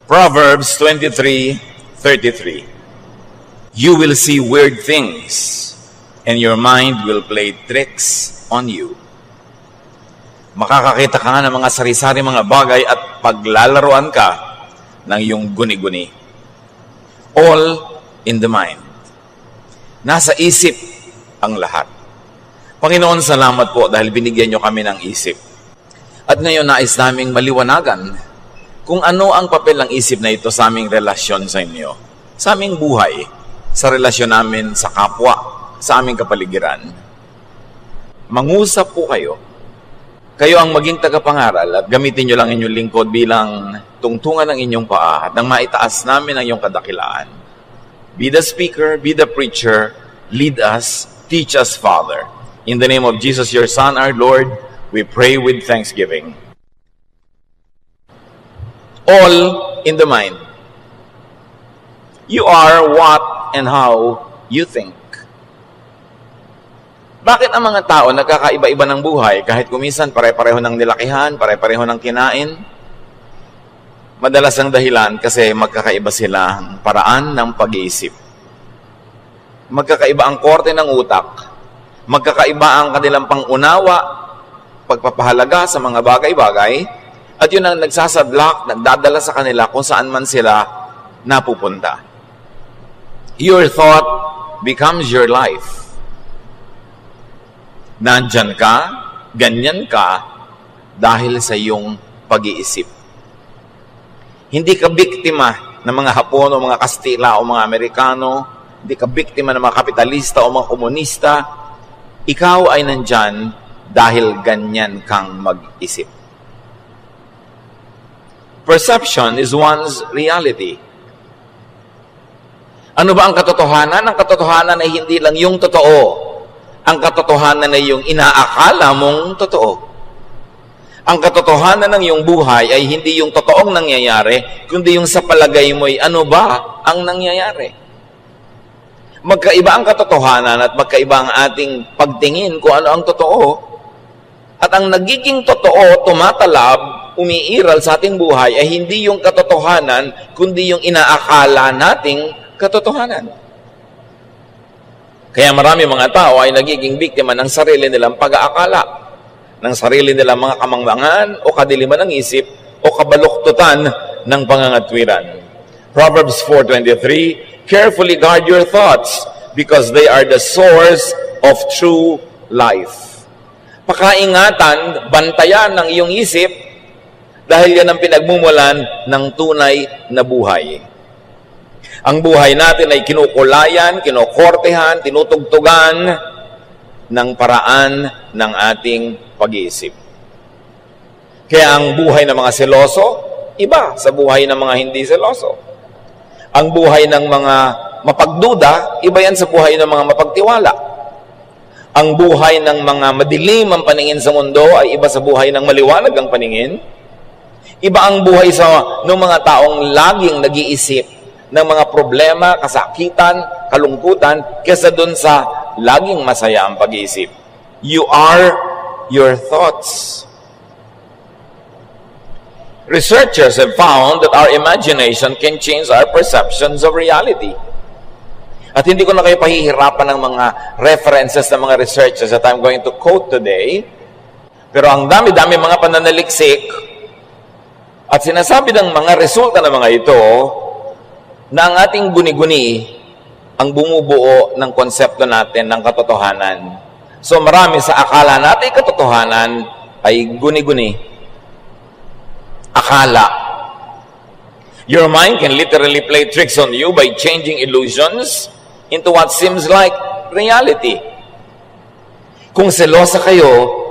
Proverbs 23:33. You will see weird things, and your mind will play tricks on you. Makakakita ka ng mga sari-sari mga bagay at paglalaruan ka ng iyong guni-guni. All in the mind. Nasa isip ang lahat. Panginoon, salamat po dahil binigyan niyo kami ng isip. At ngayon nais naming maliwanagan kung ano ang papel ng isip na ito sa aming relasyon sa inyo, sa aming buhay, sa relasyon namin sa kapwa, sa aming kapaligiran. Mangusap po kayo. Kayo ang maging tagapangaral at gamitin nyo lang inyong lingkod bilang tungtungan ng inyong paa at nang maitaas namin ang iyong kadakilaan. Be the speaker, be the preacher, lead us, teach us, Father. In the name of Jesus, your Son, our Lord, we pray with thanksgiving. All in the mind. You are what and how you think. Bakit ang mga tao nagkakaiba-iba ng buhay kahit kuminsan pare-pareho ng nilakihan, pare-pareho ng kinain? Madalas ang dahilan kasi magkakaiba sila ang paraan ng pag-iisip. Magkakaiba ang korte ng utak. Magkakaiba ang kanilang pangunawa, pagpapahalaga sa mga bagay-bagay, at yun ang nagsasadlak, nagdadala sa kanila kung saan man sila napupunta. Your thought becomes your life. Nandyan ka, ganyan ka, dahil sa iyong pag-iisip. Hindi ka biktima ng mga Hapon o mga Kastila o mga Amerikano, hindi ka biktima ng mga kapitalista o mga komunista. Ikaw ay nandyan dahil ganyan kang mag-isip. Perception is one's reality. Ano ba ang katotohanan? Ang katotohanan ay hindi lang yung totoo. Ang katotohanan ay yung inaakala mong totoo. Ang katotohanan ng iyong buhay ay hindi yung totoong nangyayari, kundi yung sa palagay mo'y ano ba ang nangyayari. Magkaiba ang katotohanan at magkaiba ang ating pagtingin kung ano ang totoo. At ang nagiging totoo, tumatalab, umiiral sa ating buhay ay hindi yung katotohanan, kundi yung inaakala nating katotohanan. Kaya marami mga tao ay nagiging biktima ng sarili nilang pag-aakala, ng sarili nilang mga kamangmangan o kadiliman ng isip o kabaluktutan ng pangangatwiran. Proverbs 4:23, carefully guard your thoughts because they are the source of true life. Pakaingatan, bantayan ng iyong isip dahil yan ang pinagmumulan ng tunay na buhay. Ang buhay natin ay kinukulayan, kinokortehan, tinutugtugan ng paraan ng ating pag-iisip. Kaya ang buhay ng mga seloso, iba sa buhay ng mga hindi seloso. Ang buhay ng mga mapagduda, iba yan sa buhay ng mga mapagtiwala. Ang buhay ng mga madilim ang paningin sa mundo ay iba sa buhay ng maliwanag ang paningin. Iba ang buhay sa ng mga taong laging nag-iisip ng mga problema, kasakitan, kalungkutan, kesa dun sa laging masaya ang pag-iisip. You are your thoughts. Researchers have found that our imagination can change our perceptions of reality. At hindi ko na kayo pahihirapan ng mga references ng mga researchers that I'm going to quote today. Pero ang dami-dami mga pananaliksik at sinasabi ng mga resulta ng mga ito na ang ating guni-guni ang bumubuo ng konsepto natin ng katotohanan. So marami sa akala natin katotohanan ay guni-guni. Akala. Your mind can literally play tricks on you by changing illusions into what seems like reality. Kung selosa kayo,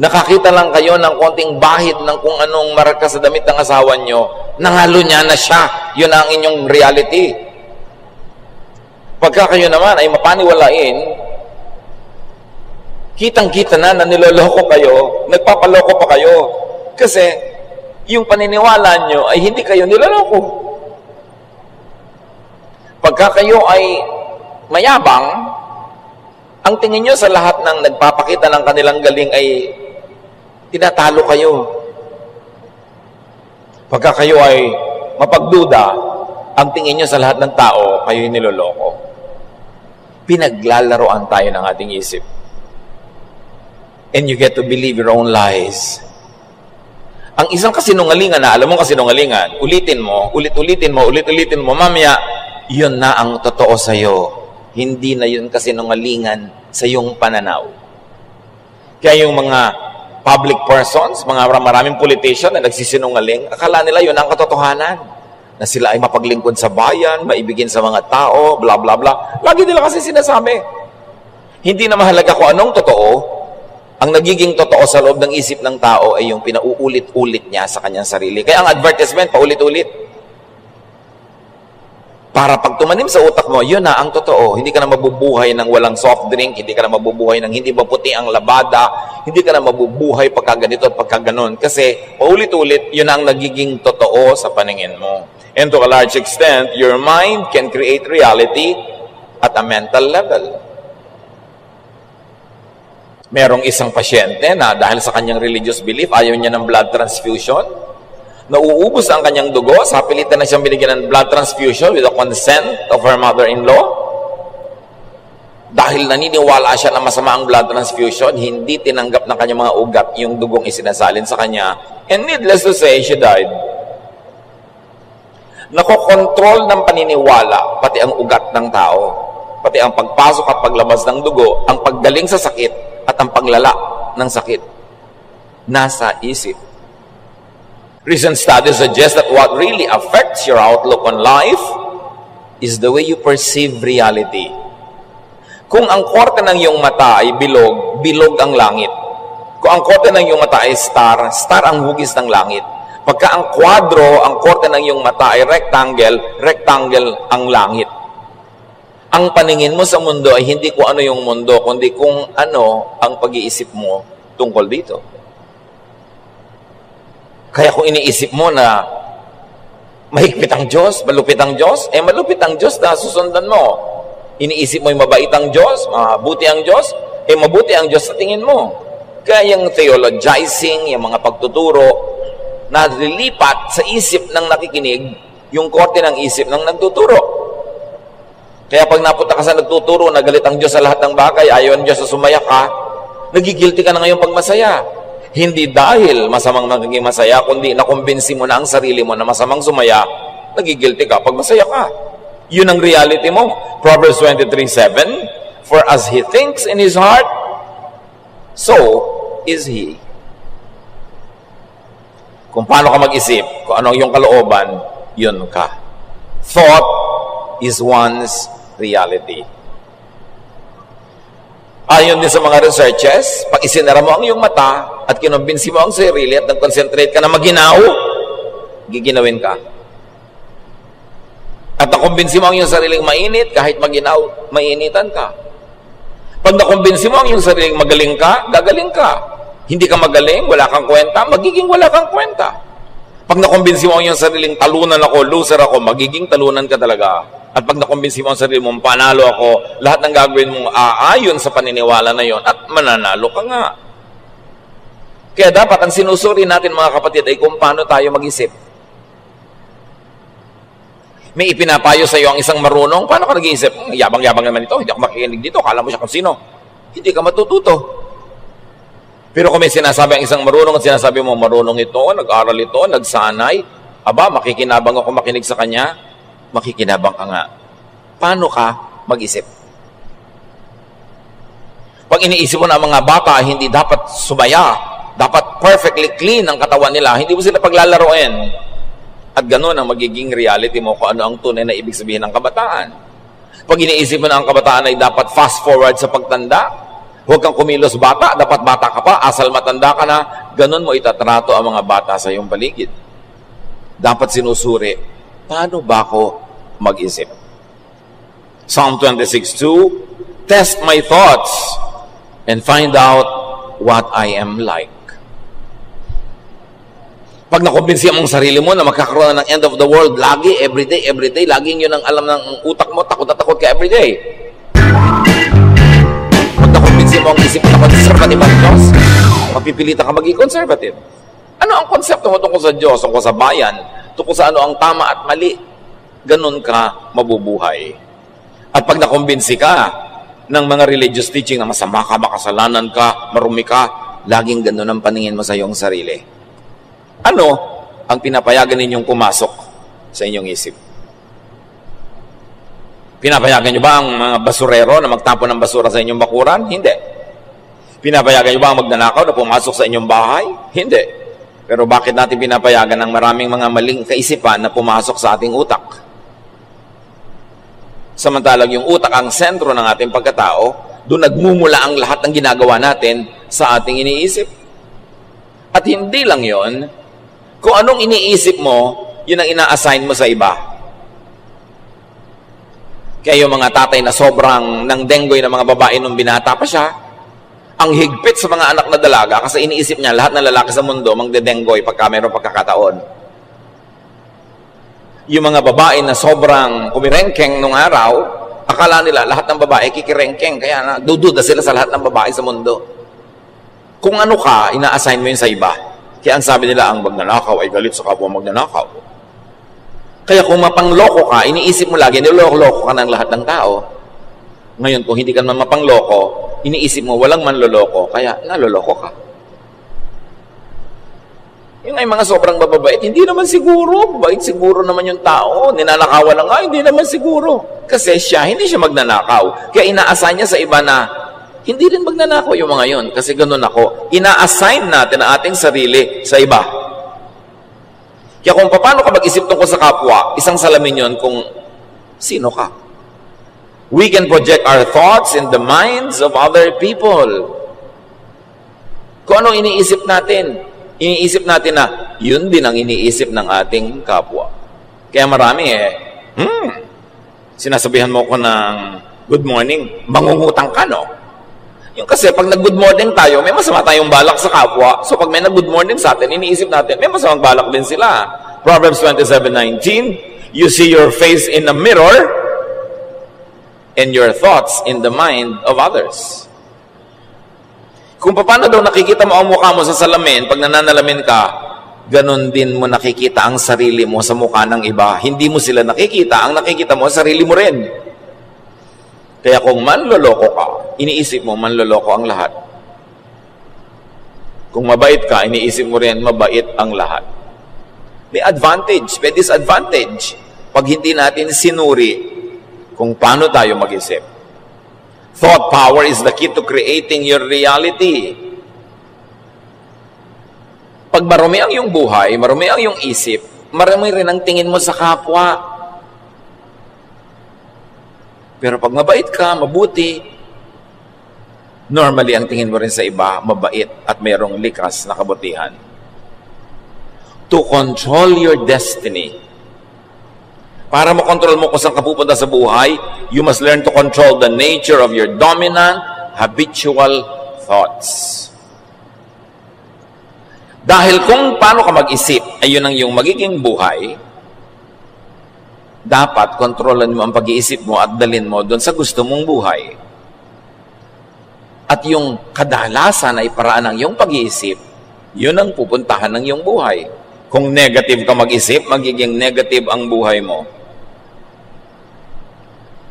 nakakita lang kayo ng konting bahid ng kung anong marka sa damit ng asawa nyo, nangalo niya na siya. Yun ang inyong reality. Pagka kayo naman ay mapaniwalain, kitang-kita na niloloko kayo, nagpapaloko pa kayo. Kasi yung paniniwala nyo ay hindi kayo niloloko. Pagka kayo ay mayabang, ang tingin nyo sa lahat ng nagpapakita ng kanilang galing ay tinatalo kayo. Pagka kayo ay mapagduda, ang tingin nyo sa lahat ng tao, kayo'y niloloko. Pinaglalaroan tayo ng ating isip. And you get to believe your own lies. Ang isang kasinungalingan na alam mo kasinungalingan, ulitin mo, ulit-ulitin mo, mamaya, yun na ang totoo sa'yo. Hindi na yun kasinungalingan sa iyong pananaw. Kaya yung mga public persons, mga maraming politician na nagsisinungaling, akala nila yun ang katotohanan. Na sila ay mapaglingkod sa bayan, maibigin sa mga tao, bla bla bla. Lagi nila kasi sinasabi. Hindi na mahalaga kung anong totoo. Ang nagiging totoo sa loob ng isip ng tao ay yung pinauulit-ulit niya sa kanyang sarili. Kaya ang advertisement, paulit-ulit. Para pag tumanim sa utak mo, yun na ang totoo. Hindi ka na mabubuhay ng walang soft drink, hindi ka na mabubuhay ng hindi maputi ang labada, hindi ka na mabubuhay pagka ganito at pagka ganon. Kasi paulit-ulit, yun ang nagiging totoo sa paningin mo. And to a large extent, your mind can create reality at a mental level. Merong isang pasyente na dahil sa kanyang religious belief, ayaw niya ng blood transfusion. Nauubos ang kanyang dugo, sa pilitan na siyang binigyan ng blood transfusion with the consent of her mother-in-law. Dahil naniniwala siya na masama ang blood transfusion, hindi tinanggap ng kanyang mga ugat yung dugong isinasalin sa kanya. And needless to say, she died. Nakokontrol ng paniniwala, pati ang ugat ng tao, pati ang pagpasok at paglabas ng dugo, ang paggaling sa sakit, at ang paglala ng sakit nasa isip. Recent studies suggest that what really affects your outlook on life is the way you perceive reality. Kung ang korte ng iyong mata ay bilog, bilog ang langit. Kung ang korte ng iyong mata ay star, star ang hugis ng langit. Pagka ang kwadro, ang korte ng iyong mata ay rectangle, rectangle ang langit. Ang paningin mo sa mundo ay hindi kung ano yung mundo, kundi kung ano ang pag-iisip mo tungkol dito. Kaya kung iniisip mo na mahigpit ang Diyos, malupit ang Diyos, malupit ang Diyos na susundan mo. Iniisip mo yung mabait ang Diyos, mabuti ang Diyos, mabuti ang Diyos sa tingin mo. Kaya yung theologizing, yung mga pagtuturo, na lilipat sa isip ng nakikinig, yung korte ng isip ng nagtuturo. Kaya pag napunta ka sa nagtuturo, nagalit ang Diyos sa lahat ng bagay, ayaw ang Diyos na sumaya ka, nagigilty ka na ngayon pag masaya. Hindi dahil masamang magiging masaya, kundi nakumbinsi mo na ang sarili mo na masamang sumaya, nagigilty ka pag masaya ka. Yun ang reality mo. Proverbs 23:7, for as he thinks in his heart, so is he. Kung paano ka mag-isip, kung ano yung kalooban, yun ka. Thought is one's reality. Ayon din sa mga researches, pag isinara mo ang iyong mata at kinumbinsi mo ang sarili at nag-concentrate ka na maginaw, giginawin ka. At nakumbinsi mo ang iyong sariling mainit, kahit maginaw, mainitan ka. Pag nakumbinsi mo ang iyong sariling magaling ka, gagaling ka. Hindi ka magaling, wala kang kwenta, magiging wala kang kwenta. Pag nakumbinsi mo ang iyong sariling talunan ako, loser ako, magiging talunan ka talaga. At pag nakumbinsi mo ang sarili mong panalo ako, lahat ng gagawin mong aayon sa paniniwala na yon at mananalo ka nga. Kaya dapat ang sinusuri natin mga kapatid ay kung paano tayo mag-isip. May ipinapayo sa iyo ang isang marunong, paano ka nag-iisip? Yabang-yabang naman ito, hindi ako makikinig dito, kala mo siya kung sino. Hindi ka matututo. Pero kung may sinasabi ang isang marunong at sinasabi mo, marunong ito, nag-aral ito, nagsanay, aba, makikinabang ako makinig sa kanya, makikinabang ka nga. Paano ka mag-isip? Pag iniisip mo na ang mga bata, hindi dapat sumaya, dapat perfectly clean ang katawan nila, hindi mo sila paglalaroin. At gano'n ang magiging reality mo kung ano ang tunay na ibig sabihin ng kabataan. Pag iniisip mo na ang kabataan ay dapat fast forward sa pagtanda, huwag kang kumilos bata, dapat bata ka pa, asal matanda ka na, gano'n mo itatrato ang mga bata sa iyong paligid. Dapat sinusuri, paano ba ako mag-isip? Psalm 26:2, test my thoughts and find out what I am like. Pag nakumbinsi mong sarili mo na magkakaroon ng end of the world, lagi, everyday, laging yun ang alam ng utak mo, takot na takot ka everyday. Pag nakumbinsi mo ang isip na conservative ang Diyos, mapipilitan ka maging conservative. Ano ang konsepto mo tungkol sa Diyos, tungkol sa bayan, tungkol sa ano ang tama at mali, ganun ka mabubuhay. At pag nakumbinsi ka ng mga religious teaching na masama ka, makasalanan ka, marumi ka, laging ganun ang paningin mo sa iyong sarili. Ano ang pinapayagan ninyong pumasok sa inyong isip? Pinapayagan nyo ba ang mga basurero na magtapon ng basura sa inyong bakuran? Hindi. Pinapayagan nyo ba ang magnanakaw na pumasok sa inyong bahay? Hindi. Pero bakit natin pinapayagan ng maraming mga maling kaisipan na pumasok sa ating utak? Samantalang yung utak ang sentro ng ating pagkatao, doon nagmumula ang lahat ng ginagawa natin sa ating iniisip. At hindi lang yon, kung anong iniisip mo, yun ang ina-assign mo sa iba. Kaya yung mga tatay na sobrang nang denggoy ng mga babae nung binata pa siya, ang higpit sa mga anak na dalaga kasi iniisip niya lahat ng lalaki sa mundo magdedenggoy pagka mayroong pagkakataon. Yung mga babae na sobrang kumirengkeng nung araw, akala nila lahat ng babae kikirengkeng, kaya na dududa sila sa lahat ng babae sa mundo. Kung ano ka, ina-assign mo yun sa iba. Kaya ang sabi nila, ang magnanakaw ay galit sa kapwa magnanakaw. Kaya kung mapangloko ka, iniisip mo lagi, niloloko ka ng lahat ng tao. Ngayon, kung hindi ka naman mapangloko, iniisip mo walang manloloko, kaya naloloko ka. Yung ay mga sobrang bababait, hindi naman siguro, bait siguro naman yung tao, ninanakawan lang, hindi naman siguro. Kasi siya, hindi siya magnanakaw. Kaya ina-assign niya sa iba na, hindi rin magnanakaw yung mga yun, kasi ganun ako. Ina-assign natin ang ating sarili sa iba. Kaya kung paano ka mag-isip tungkol sa kapwa, isang salamin yun kung sino ka. We can project our thoughts in the minds of other people. Kung ano iniisip natin, iniisip natin na yun din ang iniisip ng ating kapwa. Kaya marami sinasabihan mo ko ng good morning, mangungutang ka, no? Yung kasi pag nag-good morning tayo, may masama tayong balak sa kapwa. So pag may nag-good morning sa atin, iniisip natin, may masamang balak din sila. Proverbs 27:19, you see your face in a mirror and your thoughts in the mind of others. Kung paano daw nakikita mo ang mukha mo sa salamin, pag nananalamin ka, ganon din mo nakikita ang sarili mo sa mukha ng iba. Hindi mo sila nakikita, ang nakikita mo, sarili mo rin. Kaya kung manloloko ka, iniisip mo, manloloko ang lahat. Kung mabait ka, iniisip mo rin, mabait ang lahat. May advantage, may disadvantage. Pag hindi natin sinuri kung paano tayo mag-isip. Thought power is the key to creating your reality. Pag marumi ang iyong buhay, marumi ang iyong isip, marumi rin ang tingin mo sa kapwa. Pero pag mabait ka, mabuti, normally ang tingin mo rin sa iba, mabait at mayroong likas na kabutihan. To control your destiny. Para makontrol mo kung saan ka pupunta sa buhay, you must learn to control the nature of your dominant, habitual thoughts. Dahil kung paano ka mag-isip, ayun ang iyong magiging buhay, dapat kontrolan mo ang pag-iisip mo at dalhin mo doon sa gusto mong buhay. At yung kadalasan ay paraan ng iyong pag-iisip, yun ang pupuntahan ng iyong buhay. Kung negative ka mag-isip, magiging negative ang buhay mo.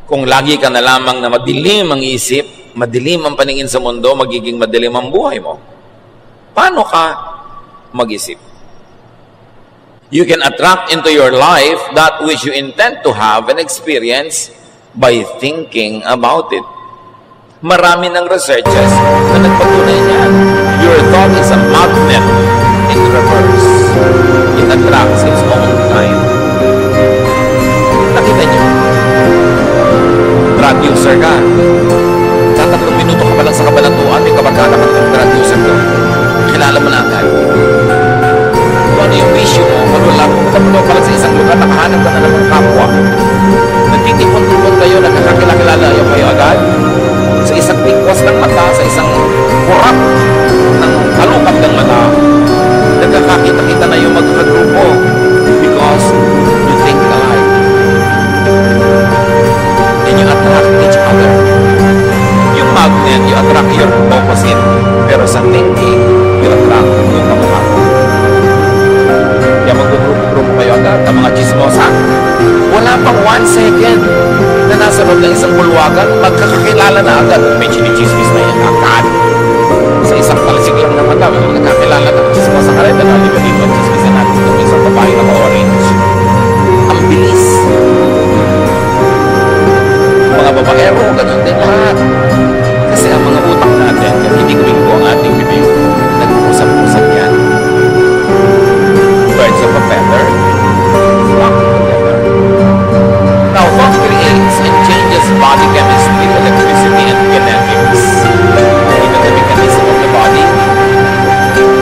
Kung lagi ka na lamang na madilim ang isip, madilim ang paningin sa mundo, magiging madilim ang buhay mo. Paano ka mag-isip? You can attract into your life that which you intend to have and experience by thinking about it. Marami ng researches na nagpatunay niyan. Your thought is a magnet in reverse. It attracts its own kind. Nakita niyo? Drug user ka. Tatatlong minuto ka pa lang sa kabanatuan, may kabagana ka ng drug user ko. Kilala mo na agad. Kung ano yung issue mo, pumunta pa lang sa isang lugar, nakahanap ka na ng kapwa. Nagtitipon-tipon kayo, nagkakakilala kayo agad. Sa isang tikwas ng mata, sa isang kurap ng kalukap ng mata, nagkakakita-kita na yung magkakagrupo because you think alike. And you attract each other. Yung magnet, you attract your opposite. Pero sa thinking, you attract yung kamukha. Kaya mag-grupo kayo agad. mga chismosa. Wala pang 1 second na nasa loob ng isang bulwagan, magkakakilala na agad. May chinichismis na yan agad. Sa isang talsik lang na mata, magkakakilala na chismosa ka rin. Dahil ba dito ang chismisan natin itong isang babae na orange. Ang bilis. Mga babaero, ganun din lahat. Kasi ang mga utak natin, hindi gawin ko ang ating bibig, nag-usap-usap yan. Birds of a feather, flock together. Now, what creates and changes body chemistry, electricity, and kinetics? Even the mechanism of the body,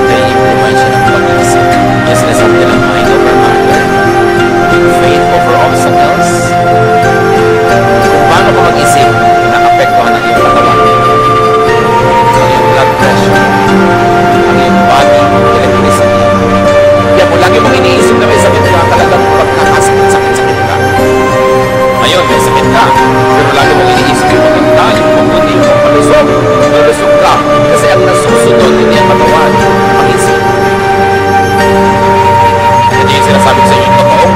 na-implement siya ng pag-iisip. Yes, nasabi ng mind over matter, faith over obstacles. Kung paano ka mag-isip, na-apektuhan ang iyong katawan. Ang iyong blood pressure, ang iyong body, electricity. Kaya kung lagi mong iniisip na may sakit ka, talagang pagkakasakit-sakit ka. Ngayon, may sakit ka, pero lagi mong iniisip yung maganda, yung mabuti, yung malusog, malusog ka. Kasi ang nasusunod, hindi ang katawan, ang isip. Yan yung sinasabi ko sa inyo, totoong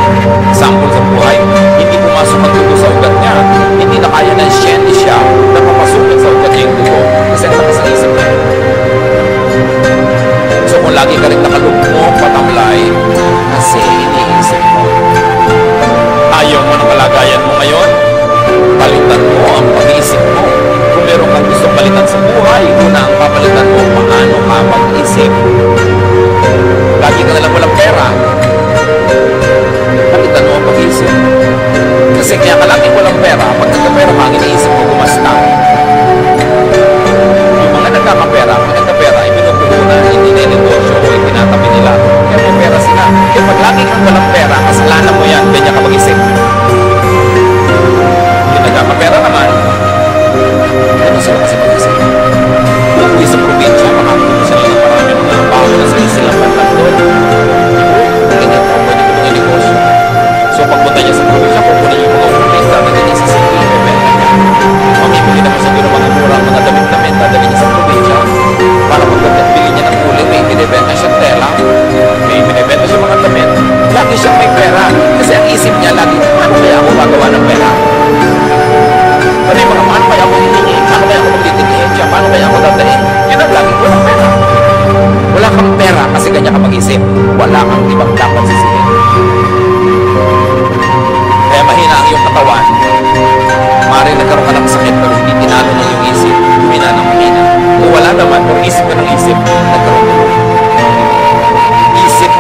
example sa buhay, hindi pumasok ang dugo sa ugat niya. Hindi na kaya ng siya na papasukin sa ugat niya yung dugo. Kasi ang lakas ang isip niya. So kung lagi ka rin nakalugmok, patamlay, kasi iniisip mo. Ayaw mo ng kalagayan mo ngayon, palitan mo ang pag-iisip mo. Kung meron kang gusto palitan sa buhay, una ang papalitan mo, paano ka mag-isip. Lagi ka nalang walang pera, palitan mo ang pag-iisip. Kasi kaya ka laging walang pera, pag nagkapera ka, ang iniisip mo gumasta. Yung mga nagkakapera, pag nagkapera, ibinupunan, hindi na negosyo o itinatabi nila. Kaya may pera sila. Kaya pag lagi kang walang pera, kasalanan mo yan, ganyan ka mag-isip. Yung nagkakapera naman, ano sila kasi mag-isip? Uuwi sa probinsya, makakuha sila ng marami mga bago na sa silang bantan doon. Ganyan po, pwede ko mga negosyo. So pagpunta niya sa probinsya, kukunin yung mga ulis, dadalhin niya sa city, ibebenta niya. Mamimili naman siguro mga murang mga damit-damit, dadalhin niya sa probinsya. Para pagkatbili niya ng uling, may binibenta siyang tela, may binibenta siyang mga damit. Lagi siyang may pera. Kasi ang isip niya lagi, paano kaya ako gagawa ng pera? Paano yung mga paano kaya ako hihingi? Paano kaya ako magtitigil siya? Paano kaya ako dadahin? Yun ang lagi, walang pera. Wala kang pera kasi ganyan ka mag-isip. Wala kang ibang dapat sisihin. Kaya mahina ang iyong katawan. Maaaring nagkaroon ka ng sakit pero hindi tinalo ng iyong isip. Humina ng mahina. Kung wala naman, pero isip ka ng isip, nagkaroon ka. Isip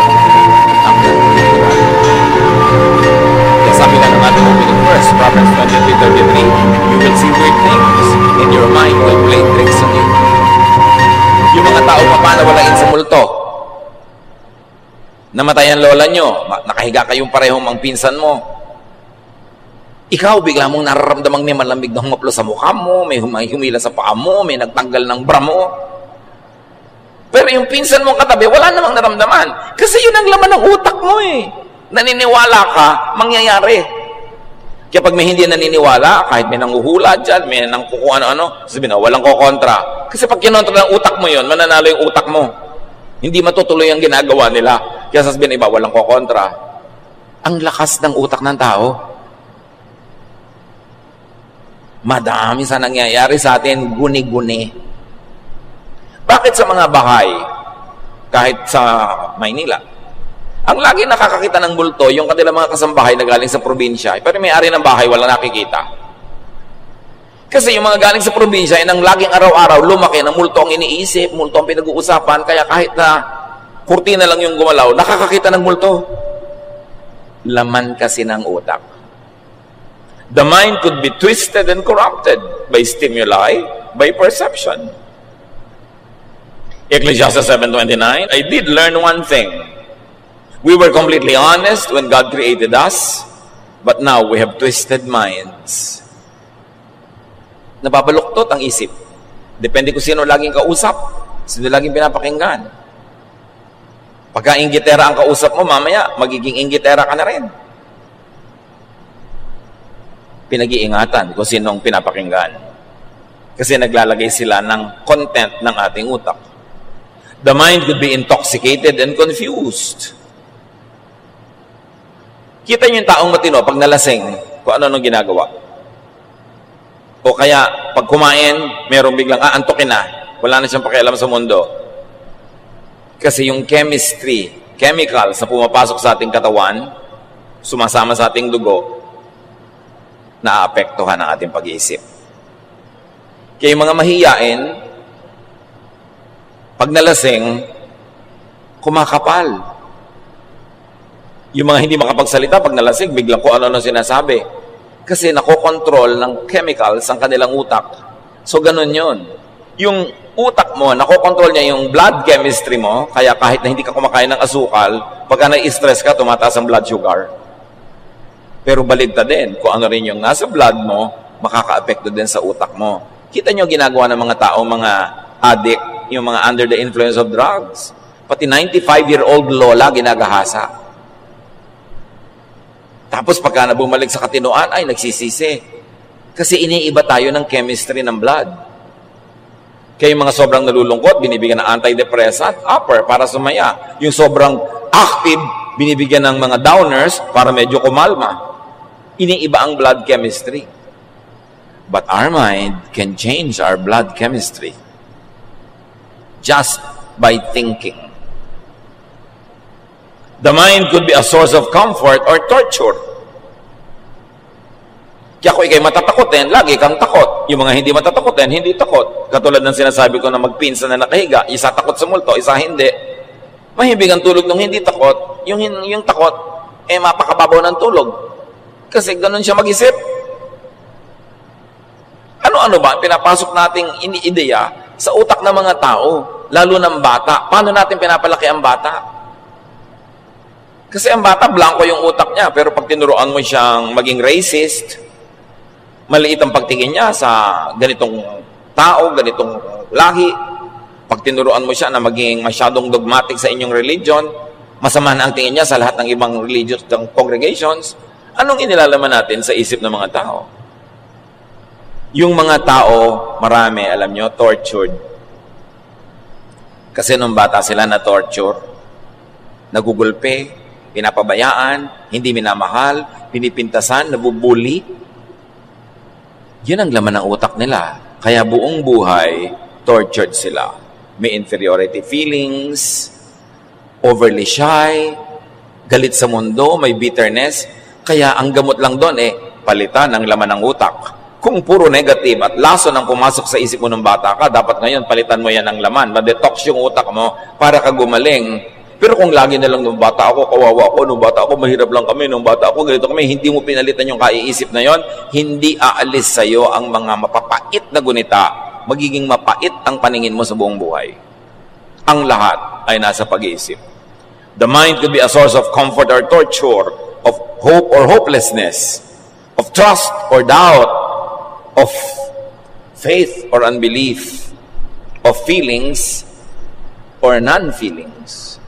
ang nagkaroon. Kaya sabi na ng ating opening verse, Proverbs 23:33, you will see weird things and your mind will play tricks on you. Yung mga tao mapanawalain sa multo, namatay ang lola nyo, nakahiga kayong parehong ang pinsan mo. Ikaw, bigla mong nararamdamang may malamig na humaplo sa mukha mo, may humila sa paa mo, may nagtanggal ng bra mo. Pero yung pinsan mong katabi, wala namang naramdaman. Kasi yun ang laman ng utak mo eh. Naniniwala ka, mangyayari. Kaya pag may hindi naniniwala, kahit may nanguhula dyan, may nang kukuha ano-ano, sabihin na, walang kokontra. Kasi pag kinontra ng utak mo yun, mananalo yung utak mo. Hindi matutuloy ang ginagawa nila. Kaya sasabihin iba, walang kokontra. Ang lakas ng utak ng tao. Madami sa nangyayari sa atin, guni-guni. Bakit sa mga bahay, kahit sa Maynila, ang lagi nakakakita ng multo, yung kanilang mga kasambahay na galing sa probinsya, pero may-ari ng bahay, wala nakikita. Kasi yung mga galing sa probinsya, ang laging araw-araw, lumaki ng multo ang iniisip, multo ang pinag-uusapan, kaya kahit na kurtina lang yung gumalaw, nakakakita ng multo. Laman kasi ng utak. The mind could be twisted and corrupted by stimuli, by perception. Ecclesiastes 7:29, I did learn one thing. We were completely honest when God created us, but now we have twisted minds. Nababaluktot ang isip. Depende kung sino laging kausap, sino laging pinapakinggan. Pagka inggitera ang kausap mo, mamaya magiging inggitera ka na rin. Pinag-iingatan kung sinong pinapakinggan. Kasi naglalagay sila ng content ng ating utak. The mind could be intoxicated and confused. Kita niyo yung taong matino pag nalasing, kung ano nung ginagawa. O kaya, pag kumain, merong biglang aantukin na. Wala na siyang pakialam sa mundo. Kasi yung chemistry, chemicals na pumapasok sa ating katawan, sumasama sa ating dugo, naaapektuhan ang ating pag-iisip. Kaya yung mga mahiyain, pag nalasing, kumakapal. Yung mga hindi makapagsalita, pag nalasing, biglang kung ano sinasabi. Kasi nakokontrol ng chemicals ang kanilang utak. So, ganun yun. Yung utak mo, nakokontrol niya yung blood chemistry mo, kaya kahit na hindi ka kumakain ng asukal, pagka na-stress ka, tumataas ang blood sugar. Pero baligtad din, kung ano rin yung nasa blood mo, makaka-apekto din sa utak mo. Kita nyo ginagawa ng mga tao, mga addict, yung mga under the influence of drugs. Pati 95-year-old lola ginagahasa. Tapos pagka na bumalik sa katinoan, ay nagsisisi. Kasi iniiba tayo ng chemistry ng blood. Kaya yung mga sobrang nalulungkot, binibigyan ng antidepressant, upper, para sumaya. Yung sobrang active, binibigyan ng mga downers para medyo kumalma. Iniiba ang blood chemistry. But our mind can change our blood chemistry just by thinking. The mind could be a source of comfort or torture. Kaya kung ikay matatakotin, lagi kang takot. Yung mga hindi matatakotin, hindi takot. Katulad ng sinasabi ko na magpinsan na nakahiga, isa takot sa multo, isa hindi. Mahibig ang tulog ng hindi takot. Yung takot, mapakababaw ng tulog. Kasi ganun siya mag-isip. Ano-ano ba pinapasok nating ideya sa utak ng mga tao, lalo ng bata? Paano natin pinapalaki ang bata? Kasi ang bata, blanco yung utak niya, pero pag tinuruan mo siyang maging racist, maliit ang pagtingin niya sa ganitong tao, ganitong lahi. Pag tinuruan mo siya na maging masyadong dogmatic sa inyong religion, masama na ang tingin niya sa lahat ng ibang religious congregations. Anong inilalaman natin sa isip ng mga tao? Yung mga tao, marami, alam nyo, tortured. Kasi nung bata sila na torture, nagugulpe, pinapabayaan, hindi minamahal, pinipintasan, nabubuli. Yun ang laman ng utak nila. Kaya buong buhay, tortured sila. May inferiority feelings, overly shy, galit sa mundo, may bitterness. Kaya ang gamot lang doon, palitan ang laman ng utak. Kung puro negative at laso nang pumasok sa isip mo ng bata ka, dapat ngayon palitan mo yan ng laman. Ma-detox yung utak mo para ka gumaling. Pero kung lagi na lang nung bata ako, kawawa ako, nung bata ako, mahirap lang kami, nung bata ako, ganito kami, hindi mo pinalitan yung kaiisip na yon, hindi aalis sa'yo ang mga mapapait na gunita. Magiging mapait ang paningin mo sa buong buhay. Ang lahat ay nasa pag-iisip. The mind could be a source of comfort or torture, of hope or hopelessness, of trust or doubt, of faith or unbelief, of feelings or non-feelings.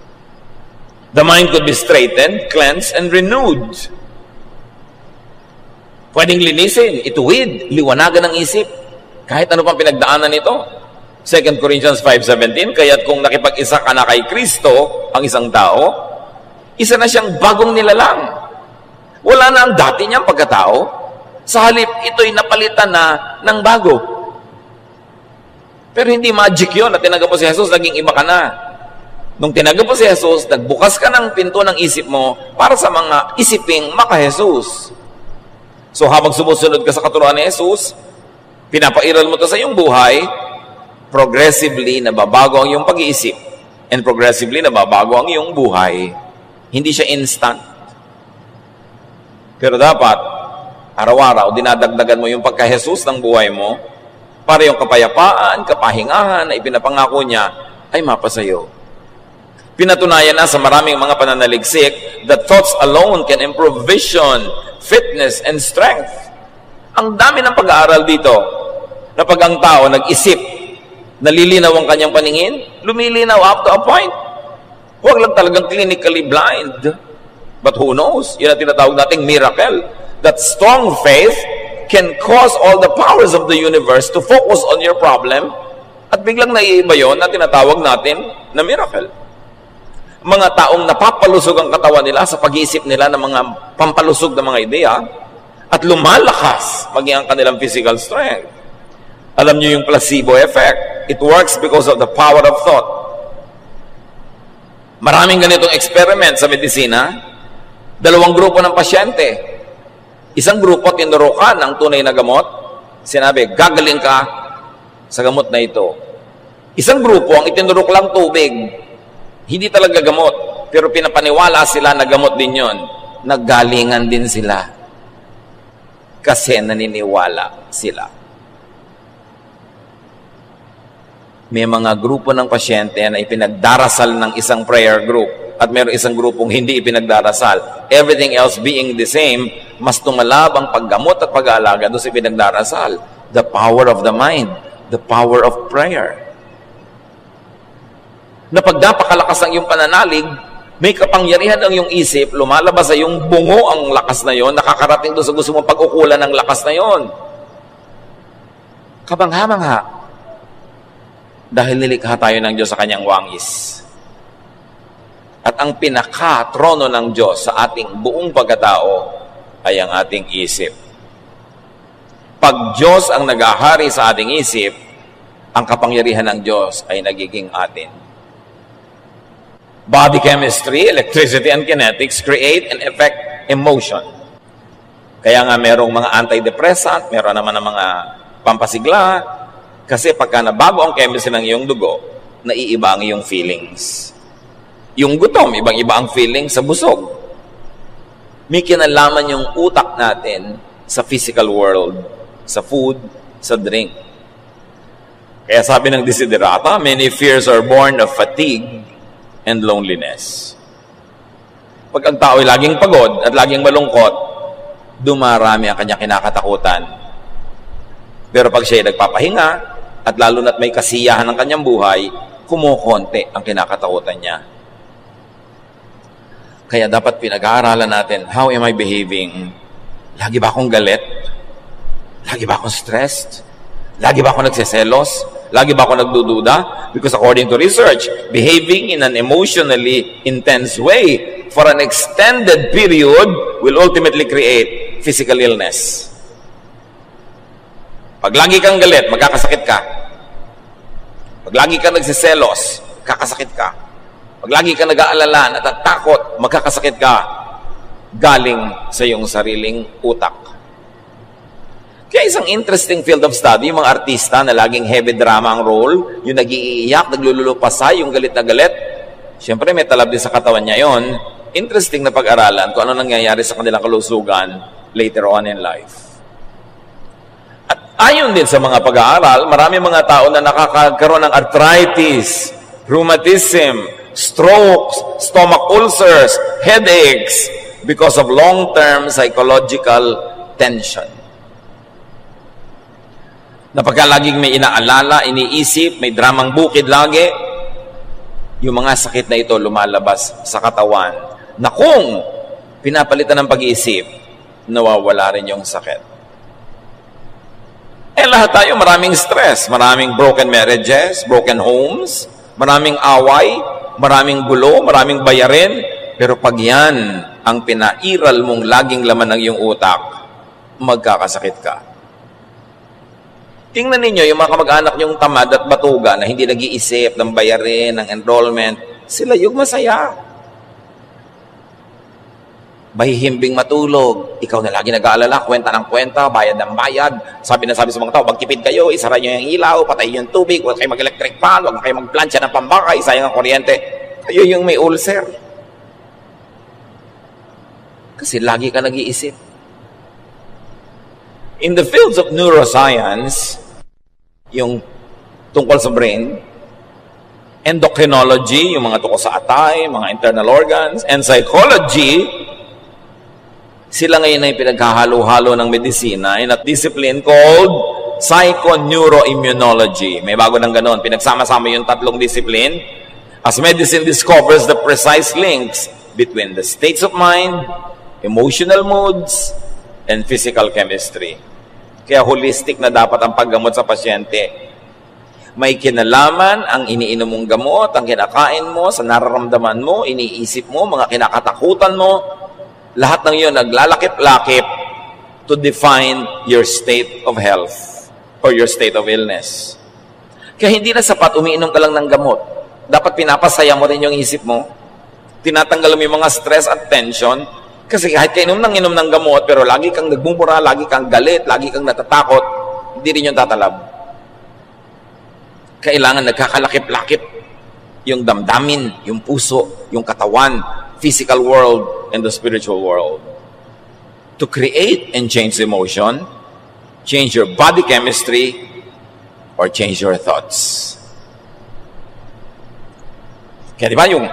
The mind could be straightened, cleansed, and renewed. Pwedeng linisin, ituwid, liwanagan ng isip. Kahit ano pang pinagdaanan nito. 2 Corinthians 5:17, kaya't kung nakipag-isa ka na kay Kristo, ang isang tao, isa na siyang bagong nilalang. Wala na ang dati niyang pagkatao. Sa halip, ito'y napalitan na ng bago. Pero hindi magic yun na tinanggap mo si Jesus, naging iba ka na. Nung tinanggap mo si Jesus, nagbukas ka ng pinto ng isip mo para sa mga isiping maka-Jesus. So habang sumusunod ka sa katuruan ni Jesus, pinapairal mo to sa iyong buhay, progressively nababago ang iyong pag-iisip and progressively nababago ang iyong buhay. Hindi siya instant. Pero dapat, araw-araw, dinadagdagan mo yung pagka-Jesus ng buhay mo para yung kapayapaan, kapahingahan na ipinapangako niya ay mapasayo. Pinatunayan na sa maraming mga pananaligsik that thoughts alone can improve vision, fitness, and strength. Ang dami ng pag-aaral dito na pag ang tao nag-isip, nalilinaw ang kanyang paningin, lumilinaw up to a point. Huwag lang talagang clinically blind. But who knows? Yan ang tinatawag nating miracle. That strong faith can cause all the powers of the universe to focus on your problem at biglang naiiba yun na tinatawag natin na miracle. mga taong napapalusog ang katawan nila sa pag-iisip nila ng mga pampalusog na mga ideya at lumalakas maging ang kanilang physical strength. Alam niyo yung placebo effect. It works because of the power of thought. Maraming ganitong experiment sa medisina. 2 grupo ng pasyente. Isang grupo, tinurukan ng tunay na gamot. Sinabi, gagaling ka sa gamot na ito. Isang grupo, ang itinurok lang tubig. Hindi talaga gamot. Pero pinapaniwala sila na gamot din yon. Naggalingan din sila. Kasi naniniwala sila. May mga grupo ng pasyente na ipinagdarasal ng isang prayer group at mayroong isang grupong hindi ipinagdarasal. Everything else being the same, mas tumalab ang paggamot at pag-aalaga doon sa ipinagdarasal. The power of the mind, the power of prayer. Na pag napakalakas ang iyong pananalig, may kapangyarihan ang iyong isip, lumalabas sa iyong bungo ang lakas na yon, nakakarating doon sa gusto mong pag-ukulan ng lakas na yon. Kabangha-mangha. Dahil nilikha tayo ng Diyos sa kanyang wangis. At ang pinaka-trono ng Diyos sa ating buong pagkatao ay ang ating isip. Pag Diyos ang nag-ahari sa ating isip, ang kapangyarihan ng Diyos ay nagiging atin. Body chemistry, electricity, and kinetics create and affect emotion. Kaya nga merong mga antidepressant, meron naman ng mga pampasigla, kasi pagka nabago ang chemistry ng iyong dugo, naiiba ang iyong feelings. Yung gutom, ibang-iba ang feelings sa busog. May kinalaman yung utak natin sa physical world, sa food, sa drink. Kaya sabi ng Desiderata, many fears are born of fatigue and loneliness. Pag ang tao ay laging pagod at laging malungkot, dumarami ang kanyang kinakatakutan. Pero pag siya ay nagpapahinga, at lalo na't may kasiyahan ng kanyang buhay, kumukonti ang kinakatakutan niya. Kaya dapat pinag-aaralan natin, how am I behaving? Lagi ba akong galit? Lagi ba akong stressed? Lagi ba akong nagseselos? Lagi ba akong nagdududa? Because according to research, behaving in an emotionally intense way for an extended period will ultimately create physical illness. Pag lagi kang galit, magkakasakit ka. Pag lagi kang nagsiselos, kakasakit ka. Pag lagi kang nag-aalala, natatakot, magkakasakit ka. Galing sa iyong sariling utak. Kaya isang interesting field of study, yung mga artista na laging heavy drama ang role, yung nag-iiyak, naglululupasay, yung galit na galit, siyempre may talab din sa katawan niya yon. Interesting na pag-aralan kung ano nangyayari sa kanilang kalusugan later on in life. Ayon din sa mga pag-aaral, marami mga tao na nakakaroon ng arthritis, rheumatism, strokes, stomach ulcers, headaches because of long-term psychological tension. Na pagka laging may inaalala, iniisip, may dramang bukid lagi, yung mga sakit na ito lumalabas sa katawan na kung pinapalitan ng pag-iisip, nawawala rin yung sakit. Lahat tayo maraming stress, maraming broken marriages, broken homes, maraming away, maraming gulo, maraming bayarin. Pero pag yan ang pinairal mong laging laman ng iyong utak, magkakasakit ka. Tingnan ninyo yung mga kamag-anak niyong tamad at batuga na hindi nag-iisip ng bayarin, ng enrollment, sila yung masaya. Mahihimbing matulog. Ikaw na lagi nag-aalala, kwenta ng kwenta, bayad ng bayad. Sabi sa mga tao, magtipid kayo, isara nyo yung ilaw, patay yung tubig, huwag kayo mag-electric fan, huwag kayo mag-plancha ng pambaka, isayang ang kuryente. Kayo yung may ulcer. Kasi lagi ka nag-iisip. In the fields of neuroscience, yung tungkol sa brain, endocrinology, yung mga tungkol sa atay, mga internal organs, and psychology, sila ngayon ay pinagkahalo-halo ng medisina in a discipline called psychoneuroimmunology. May bago ng ganon. Pinagsama-sama yung tatlong discipline. As medicine discovers the precise links between the states of mind, emotional moods, and physical chemistry. Kaya holistic na dapat ang paggamot sa pasyente. May kinalaman ang iniinom mong gamot, ang kinakain mo, sa nararamdaman mo, iniisip mo, mga kinakatakutan mo. Lahat ng iyon naglalakip-lakip to define your state of health or your state of illness. Kaya hindi na sapat umiinom ka lang ng gamot. Dapat pinapasaya mo rin yung isip mo. Tinatanggal mo yung mga stress at tension. Kasi kahit inom ng gamot, pero lagi kang nagmumura, lagi kang galit, lagi kang natatakot, hindi rin yung tatalab. Kailangan nagkakalakip-lakip yung damdamin, yung puso, yung katawan, physical world, and the spiritual world. To create and change emotion, change your body chemistry, or change your thoughts. Kaya di ba yung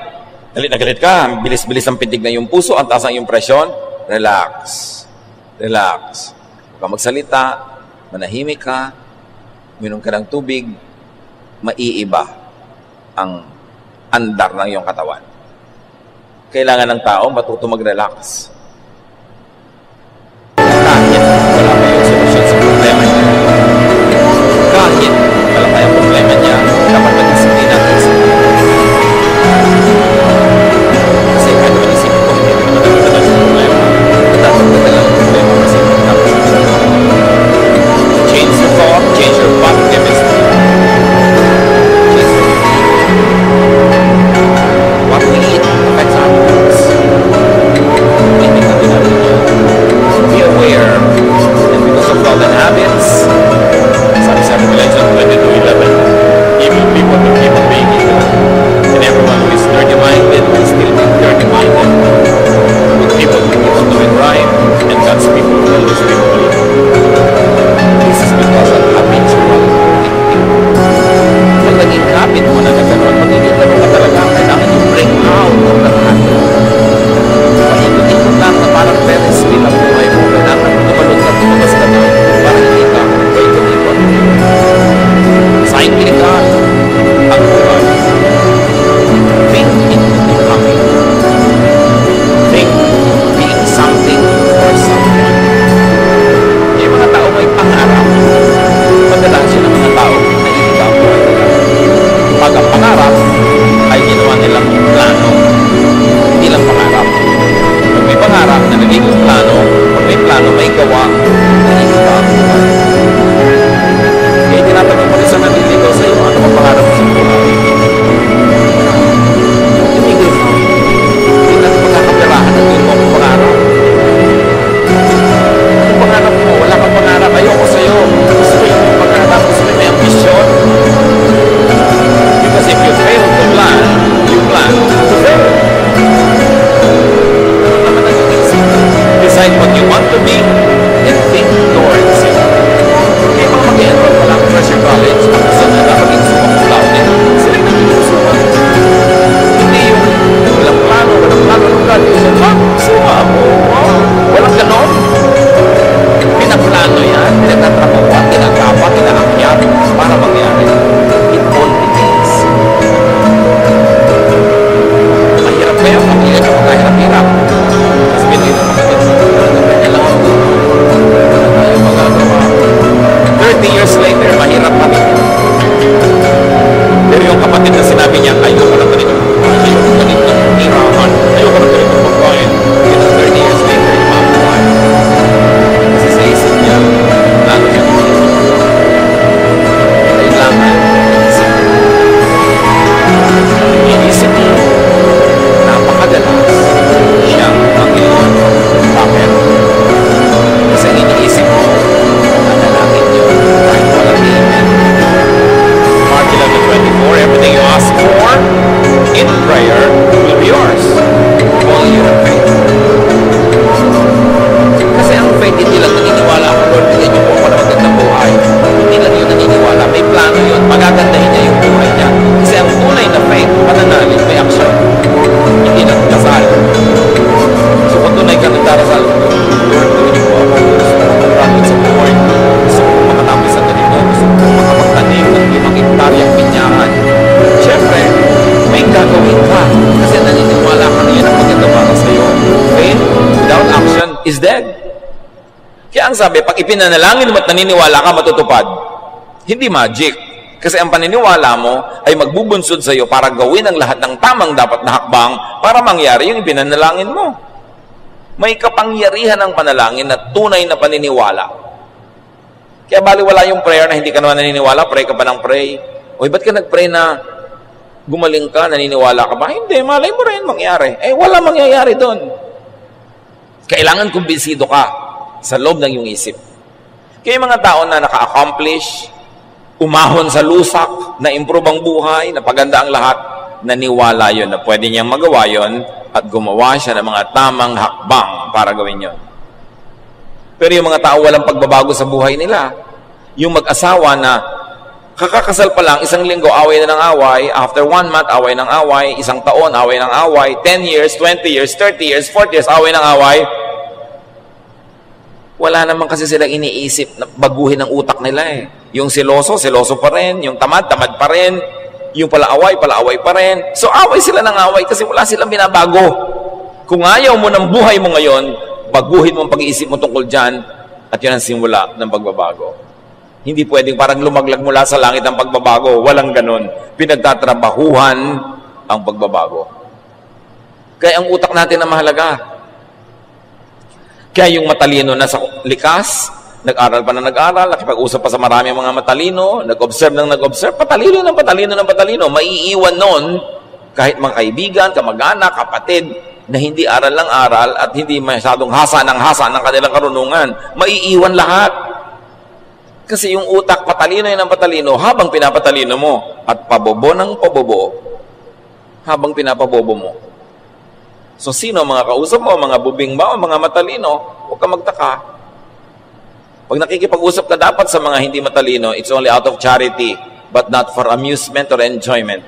galit na galit ka, bilis-bilis ang pintig na yung puso, ang taas ang yung presyon, relax. Relax. Huwag ka magsalita, manahimik ka, uminom ka ng tubig, maiiba ang andar ng iyong katawan. Kailangan ng tao matuto mag-relax. Kahit wala pa yung solusyon sa problema niya. Kahit wala pa yung problema niya, dapat mag-disiplina ang isip. Kasi kahit mag-isip ko, hindi naman nagdadala sa problema. Nagdadala ang problema kasi change your thought, change your body chemistry. What we eat affects our moods. Be aware, and because of all the habits, sabi sa Revelation 22:11, evil people will keep on being evil, and everyone who is dirty-minded will still be dirty-minded. Good people will keep on doing right, and God's people will always be holy. This is because of habits of pag naging habit mo na nagkaroon, magiging gano'n ka talaga, kailangan yung bring out ang lahat. Paikot-ikot lang na parang Ferris wheel ang buhay mo. Kailangan tumalog ka, tumabas ka doon para hindi ka paikot-ikot. Cycling ka ang buhay. Think into becoming. Think being something or someone. Yung mga tao may pangarap. Madalas yun ang mga tao naiiba ang buhay nila. Pag ang pangarap ay ginawa nilang plano, hindi lang pangarap. Pag may pangarap na nagiging plano, pag may plano, may gawa, naiiba ang buhay. Kaya tinatanong mo rin sa naliligaw sa iyo, ano ang pangarap mo sa buhay? Tumigil mo. Hindi natin magkakapirahan at yun mo ang pangarap. Anong pangarap mo? Wala kang pangarap. Ayoko sa iyo. Gusto ko yung pangarap. Gusto ko may ambisyon. Because if you fail to plan, you plan to fail. Ano naman ang isip? Decide what you want to be and think towards it. Kaya mga mag-enroll pa lang Pressure College, ang gusto na maging sumang cum laude, sila yung naging sumang. Hindi yung walang plano, walang graduation. Suma mo. Walang ganon. Pinaplano yan, pinagtatrabawan, ginagawa, ginaakyat para mangyari. It all depends. Mahirap ba yan? Pamilya ka magkahirap-hirap. Kasi pinili na kapatid sa kanya lang ako. Wala tayo magagawa. 30 years later, mahirap pa rin. Pero yung kapatid na sinabi niya, ayoko na ganito. Ayoko na ganito ng iraman. Ayoko na ganito pagkain. Yun ang 30 years later, yung mga buhay. Kasi sa isip niya, lalo niya kailangan isip. Iisip mo, napakadalas siyang Panginoon. Bakit? Kasi iniisip mo, nanalangin niyo kahit walang amen. Mark 11:24, everything you ask for in prayer will be yours. All you have faith. Kasi ang faith, hindi lang naniniwala ako, Lord, bigyan niyo po ako na magandang buhay. Hindi lang yun naniniwala. May plano yun. Magagandahin niya yung buhay niya. Kasi ang tunay na faith, pananalig, may action. Hindi lang kasal. So kung tunay ka nagdarasal, Lord, bigyan niyo po ako. Gusto ko mag-rapid sa buhay. Gusto ko makatapos sa ganito. Gusto ko makapagtanim ng 5 hektaryang pinyahan. Siyempre, may gagawin ka. Kasi naniniwala ka na yun ang maganda para sa'yo. Faith without action is dead. Kaya ang sabi, pag ipinanalangin mo at naniniwala ka, matutupad. Hindi magic. Kasi ang paniniwala mo ay magbubunsod sa iyo para gawin ang lahat ng tamang dapat na hakbang para mangyari yung ipinanalangin mo. May kapangyarihan ng panalangin na tunay na paniniwala. Kaya baliwala yung prayer na hindi ka naman naniniwala, pray ka pa ng pray. Uy, ba't ka nag-pray na gumaling ka, naniniwala ka ba? Hindi, malay mo rin mangyari. Wala mangyayari doon. Kailangan kumbinsido ka sa loob ng iyong isip. Kaya yung mga tao na naka-accomplish, umahon sa lusak, na-improve ang buhay, napaganda ang lahat, naniwala yun na pwede niyang magawa yun at gumawa siya ng mga tamang hakbang para gawin yun. Pero yung mga tao walang pagbabago sa buhay nila, yung mag-asawa na kakakasal pa lang, isang linggo, away na ng away, after 1 month, away ng away, isang taon, away ng away, 10 years, 20 years, 30 years, 40 years, away ng away. Wala naman kasi silang iniisip na baguhin ang utak nila eh. Yung seloso, seloso pa rin. Yung tamad, tamad pa rin. Yung palaaway pa rin. So away sila ng away kasi wala silang binabago. Kung ayaw mo ng buhay mo ngayon, baguhin mo ang pag-iisip mo tungkol dyan at yun ang simula ng pagbabago. Hindi pwedeng parang lumaglag mula sa langit ang pagbabago. Walang ganun. Pinagtatrabahuhan ang pagbabago. Kaya ang utak natin na mahalaga. Kaya yung matalino na sa likas, nag-aral pa na nag-aral, nakipag-usap pa sa maraming mga matalino, nag-observe ng nag-observe, patalino ng patalino, maiiwan nun kahit mga kaibigan, kamag-anak, kapatid, na hindi aral ng aral at hindi masyadong hasa ng kanilang karunungan. Maiiwan lahat. Kasi yung utak, patalino yun ng patalino habang pinapatalino mo at pabobo ng pabobo habang pinapabobo mo. So, sino mga kausap mo, mga bubing ba o mga matalino? Huwag ka magtaka. Pag nakikipag-usap ka dapat sa mga hindi matalino, it's only out of charity, but not for amusement or enjoyment.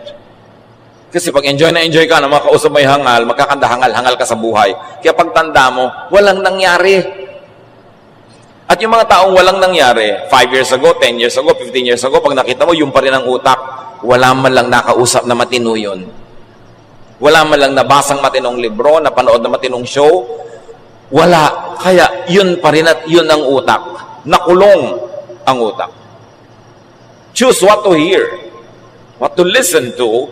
Kasi pag enjoy ka na mga kausap mo yung hangal, magkakanda-hangal-hangal ka sa buhay. Kaya pagtanda mo, walang nangyari. At yung mga taong walang nangyari, 5 years ago, 10 years ago, 15 years ago, pag nakita mo, yung pa rin ang utak, wala man lang nakausap na matino yun. Wala man lang nabasang matinong libro, napanood na matinong show. Wala. Kaya yun pa rin at yun ang utak. Nakulong ang utak. Choose what to hear, what to listen to,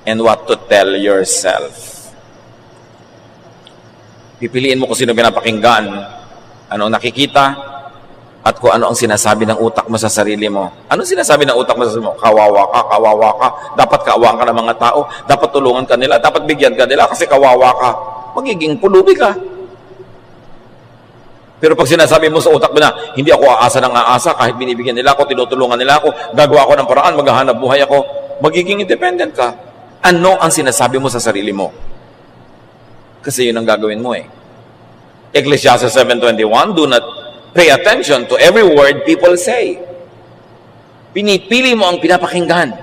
and what to tell yourself. Pipiliin mo kung sino pinapakinggan, ano nakikita, at kung ano ang sinasabi ng utak mo sa sarili mo. Anong sinasabi ng utak mo sa sarili mo? Kawawa ka. Dapat kaawaan ka ng mga tao. Dapat tulungan ka nila. Dapat bigyan ka nila kasi kawawa ka. Magiging pulubi ka. Pero pag sinasabi mo sa utak mo na, hindi ako aasa ng aasa, kahit binibigyan nila ako, tinutulungan nila ako, gagawa ako ng paraan, maghahanap buhay ako, magiging independent ka. Ano ang sinasabi mo sa sarili mo? Kasi yun ang gagawin mo eh. Ecclesiastes 7:21, do not pay attention to every word people say. Pinipili mo ang pinapakinggan.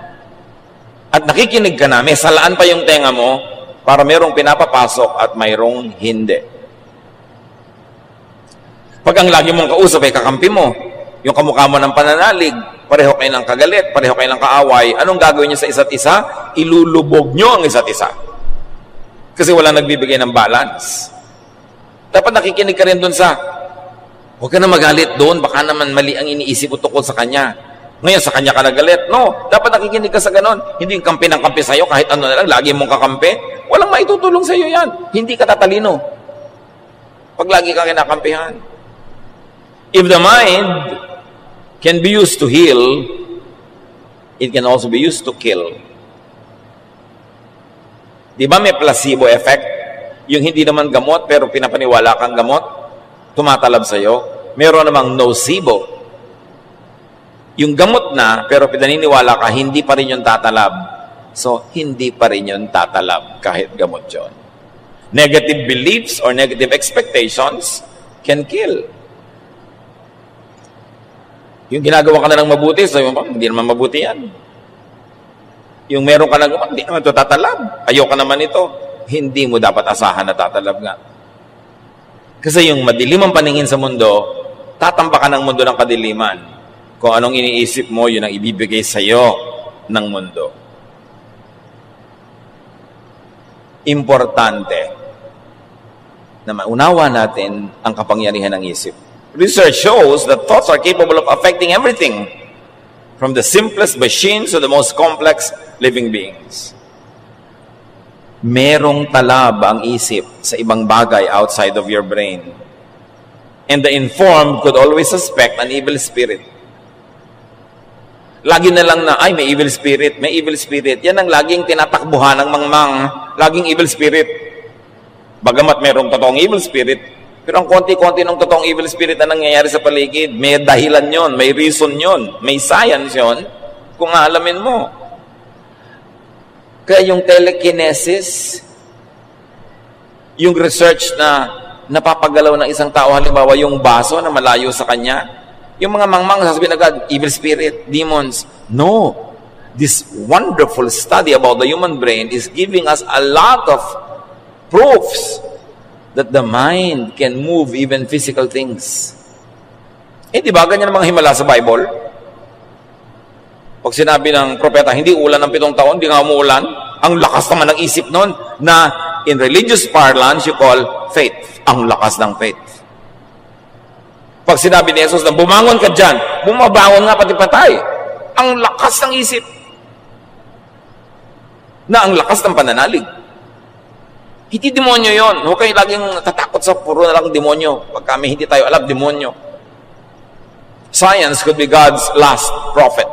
At nakikinig ka na, may salaan pa yung tenga mo para mayroong pinapapasok at mayroong hindi. Pag ang lagi mong kausap ay kakampi mo, yung kamukha mo ng pananalig, pareho kayo ng kagalit, pareho kayo ng kaaway, anong gagawin niyo sa isa't isa? Ilulubog nyo ang isa't isa. Kasi wala nagbibigay ng balance. Dapat nakikinig ka rin dun sa huwag ka na magalit doon, baka naman mali ang iniisip mo tungkol sa kanya. Ngayon, sa kanya ka nagalit. No, dapat nakikinig ka sa ganon. Hindi yung kampi ng kampi sa'yo, kahit ano na lang, lagi mong kakampi. Walang maitutulong sa'yo yan. Hindi ka tatalino. Pag lagi ka kinakampihan. If the mind can be used to heal, it can also be used to kill. Di ba may placebo effect? Yung hindi naman gamot, pero pinapaniwala kang gamot, tumatalab sa'yo. Meron namang nocebo. Yung gamot na, pero pinaniniwala ka, hindi pa rin yung tatalab. So, hindi pa rin yung tatalab kahit gamot yun. Negative beliefs or negative expectations can kill. Yung ginagawa ka na ng mabuti, sabi mo, hindi naman mabuti yan. Yung meron ka na gamot, hindi naman ito tatalab. Ayoko naman ito. Hindi mo dapat asahan na tatalab nga. Kasi yung madilim ang paningin sa mundo, tatambakan ng mundo ng kadiliman. Kung anong iniisip mo, yun ang ibibigay sa'yo ng mundo. Importante na maunawa natin ang kapangyarihan ng isip. Research shows that thoughts are capable of affecting everything from the simplest machines to the most complex living beings. Merong talab ang isip sa ibang bagay outside of your brain. And the informed could always suspect an evil spirit. Lagi na lang na, ay, may evil spirit, may evil spirit. Yan ang laging tinatakbuhan ng mangmang. Laging evil spirit. Bagamat merong totoong evil spirit, pero ang konti-konti ng totoong evil spirit na nangyayari sa paligid, may dahilan yon, may reason yon, may science yon, kung aalamin mo. Kaya yung telekinesis, yung research na napapagalaw ng isang tao, halimbawa yung baso na malayo sa kanya, yung mga mangmang sasabihin agad, evil spirit, demons. No. This wonderful study about the human brain is giving us a lot of proofs that the mind can move even physical things. Eh, di ba ganyan ang mga himala sa Bible? Pag sinabi ng propeta, hindi ulan ng 7 taon, hindi nga umuulan, ang lakas naman ng isip nun na in religious parlance, you call faith. Ang lakas ng faith. Pag sinabi ni Jesus na bumangon ka dyan, bumabangon nga pati patay. Ang lakas ng isip. Na ang lakas ng pananalig. Hindi demonyo yon. Huwag kayo laging tatakot sa puro na lang demonyo. Pag kami hindi tayo alam, demonyo. Science could be God's last prophet.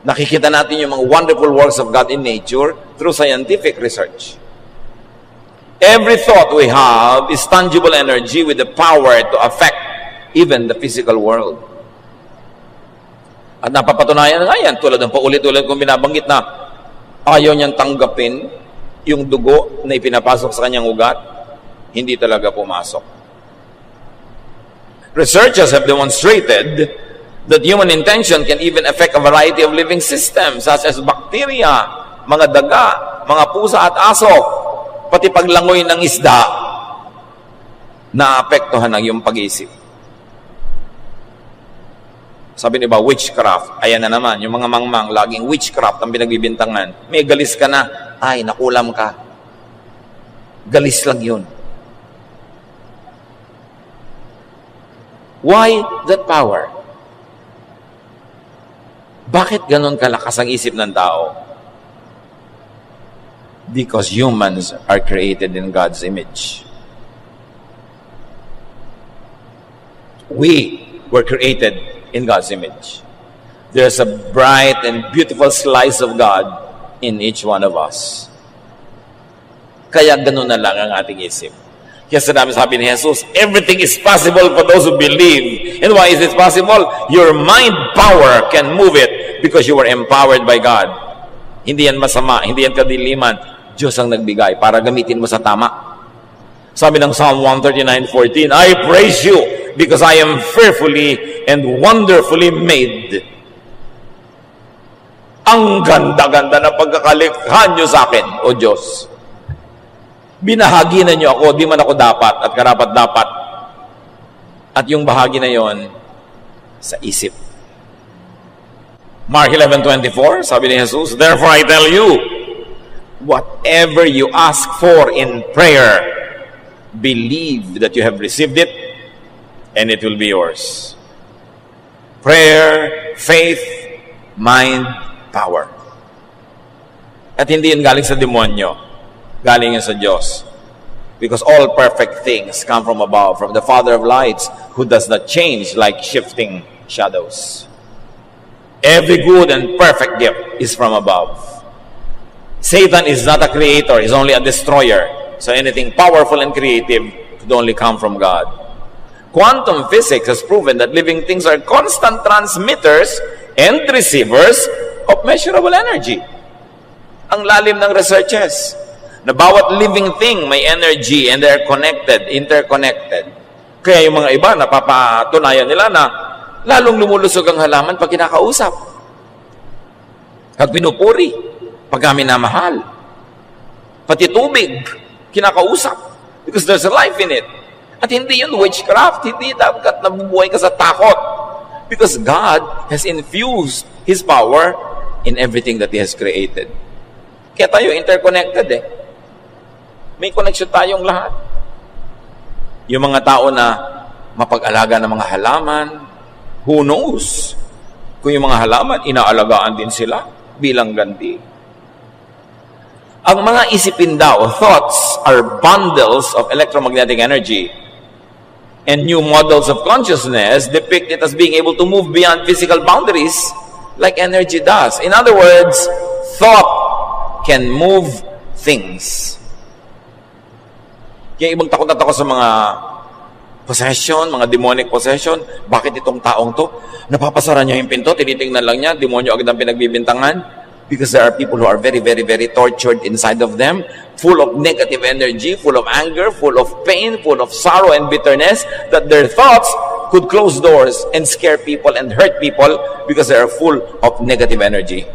Nakikita natin yung mga wonderful works of God in nature through scientific research. Every thought we have is tangible energy with the power to affect even the physical world. At napapatunayan nga yan, tulad ng paulit-ulit kong binabanggit na ayaw niyang tanggapin yung dugo na ipinapasok sa kanyang ugat, hindi talaga pumasok. Researchers have demonstrated that human intention can even affect a variety of living systems such as bacteria, mga daga, mga pusa at aso, pati paglangoy ng isda, naapektuhan ng iyong pag-iisip. Sabi niba, witchcraft. Ayan na naman, yung mga mangmang, laging witchcraft ang pinagbibintangan. May galis ka na, ay, nakulam ka. Galis lang yun. Why that power? Bakit ganon kalakas ang isip ng tao? Because humans are created in God's image. We were created in God's image. There's a bright and beautiful slice of God in each one of us. Kaya ganon na lang ang ating isip. Kaya sabi ni Jesus, everything is possible for those who believe. And why is it possible? Your mind power can move it because you were empowered by God. Hindi yan masama, hindi yan kadiliman. Diyos ang nagbigay para gamitin mo sa tama. Sabi ng Psalm 139:14, I praise you because I am fearfully and wonderfully made. Ang ganda-ganda na pagkakalikha nyo sa akin, O Diyos. Binahagi na nyo ako, di man ako dapat at karapat-dapat. At yung bahagi na yon sa isip. Mark 11:24, sabi ni Jesus, therefore I tell you, whatever you ask for in prayer, believe that you have received it, and it will be yours. Prayer, faith, mind, power. At hindi yun galing sa demonyo. Galing yun sa Diyos. Because all perfect things come from above, from the Father of lights, who does not change like shifting shadows. Every good and perfect gift is from above. Satan is not a creator, he's only a destroyer. So anything powerful and creative could only come from God. Quantum physics has proven that living things are constant transmitters and receivers of measurable energy. Ang lalim ng researches na bawat living thing may energy and they're connected, interconnected. Kaya yung mga iba, napapatunayan nila na lalong lumulusog ang halaman pag kinakausap. Pag pinupuri, pag minamahal. Pati tubig, kinakausap. Because there's a life in it. At hindi yun witchcraft, hindi dapat nabubuhay ka sa takot. Because God has infused His power in everything that He has created. Kaya tayo interconnected eh. May connection tayong lahat. Yung mga tao na mapag-alaga ng mga halaman, who knows? Kung yung mga halaman, inaalagaan din sila bilang ganti. Ang mga isipin daw, thoughts, are bundles of electromagnetic energy. And new models of consciousness depict it as being able to move beyond physical boundaries like energy does. In other words, thought can move things. Kaya ibang takot na takot sa mga possession, mga demonic possession. Bakit itong taong to? Napapasara niya yung pinto, tinitingnan lang niya, demonyo agad ang pinagbibintangan. Because there are people who are very, very, very tortured inside of them, full of negative energy, full of anger, full of pain, full of sorrow and bitterness, that their thoughts could close doors and scare people and hurt people because they are full of negative energy.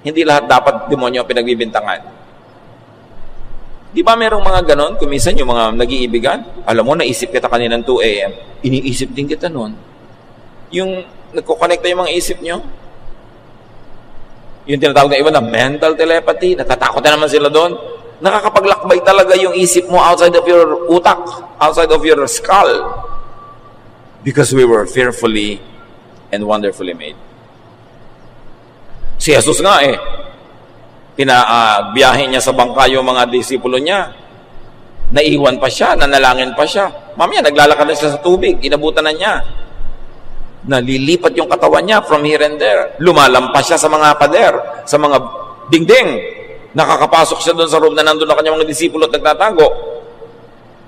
Hindi lahat dapat demonyo ang pinagbibintangan. Di ba merong mga ganon? Kuminsan yung mga nag-iibigan, alam mo, naisip kita kaninang 2 a.m., iniisip din kita nun. Yung nagkukonekta yung mga isip nyo, yung tinatawag na iba na mental telepathy, natatakot na naman sila doon. Nakakapaglakbay talaga yung isip mo outside of your utak, outside of your skull. Because we were fearfully and wonderfully made. Si Jesus nga pinabiyahe niya sa bangka yung mga disipulo niya. Naiwan pa siya, nanalangin pa siya. Mamaya, naglalakad na siya sa tubig, inabutan na niya. Nalilipat yung katawan niya from here and there. Lumalampas siya sa mga pader, sa mga dingding. Nakakapasok siya doon sa room na nandun na kanyang mga disipulo at nagtatago.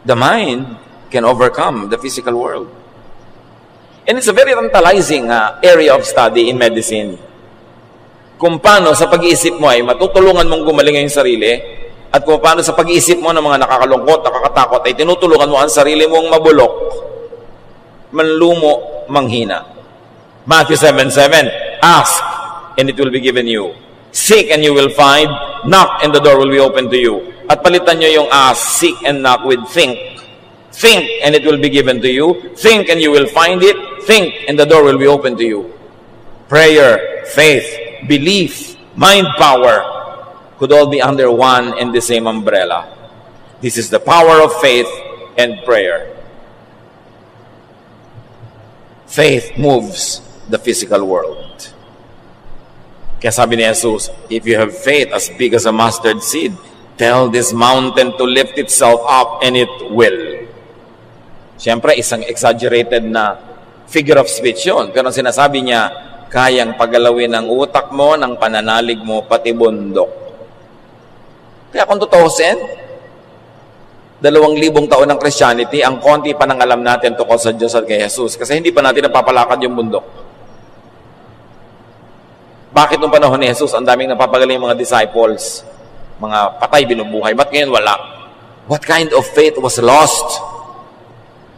The mind can overcome the physical world. And it's a very tantalizing area of study in medicine. Kung paano sa pag-iisip mo ay matutulungan mong gumaling ang sarili, at kung paano sa pag-iisip mo ng mga nakakalungkot, nakakatakot, ay tinutulungan mo ang sarili mong mabulok, manlumo, manghina. Matthew 7:7, ask, and it will be given you. Seek, and you will find. Knock, and the door will be open to you. At palitan nyo yung ask, seek, and knock with think. Think, and it will be given to you. Think, and you will find it. Think, and the door will be open to you. Prayer, faith, belief, mind power could all be under one and the same umbrella. This is the power of faith and prayer. Faith moves the physical world. Kaya sabi ni Jesus, if you have faith as big as a mustard seed, tell this mountain to lift itself up and it will. Siyempre, isang exaggerated na figure of speech yun. Pero sinasabi niya, kayang pagalawin ng utak mo, ng pananalig mo, pati bundok. Kaya kung tutuusin, 2,000 taon ng Christianity, ang konti pa nang alam natin tungkol sa Diyos at kay Jesus. Kasi hindi pa natin napapalakad yung bundok. Bakit nung panahon ni Jesus, ang daming napapagaling mga disciples, mga patay binubuhay, ba't ngayon wala? What kind of faith was lost?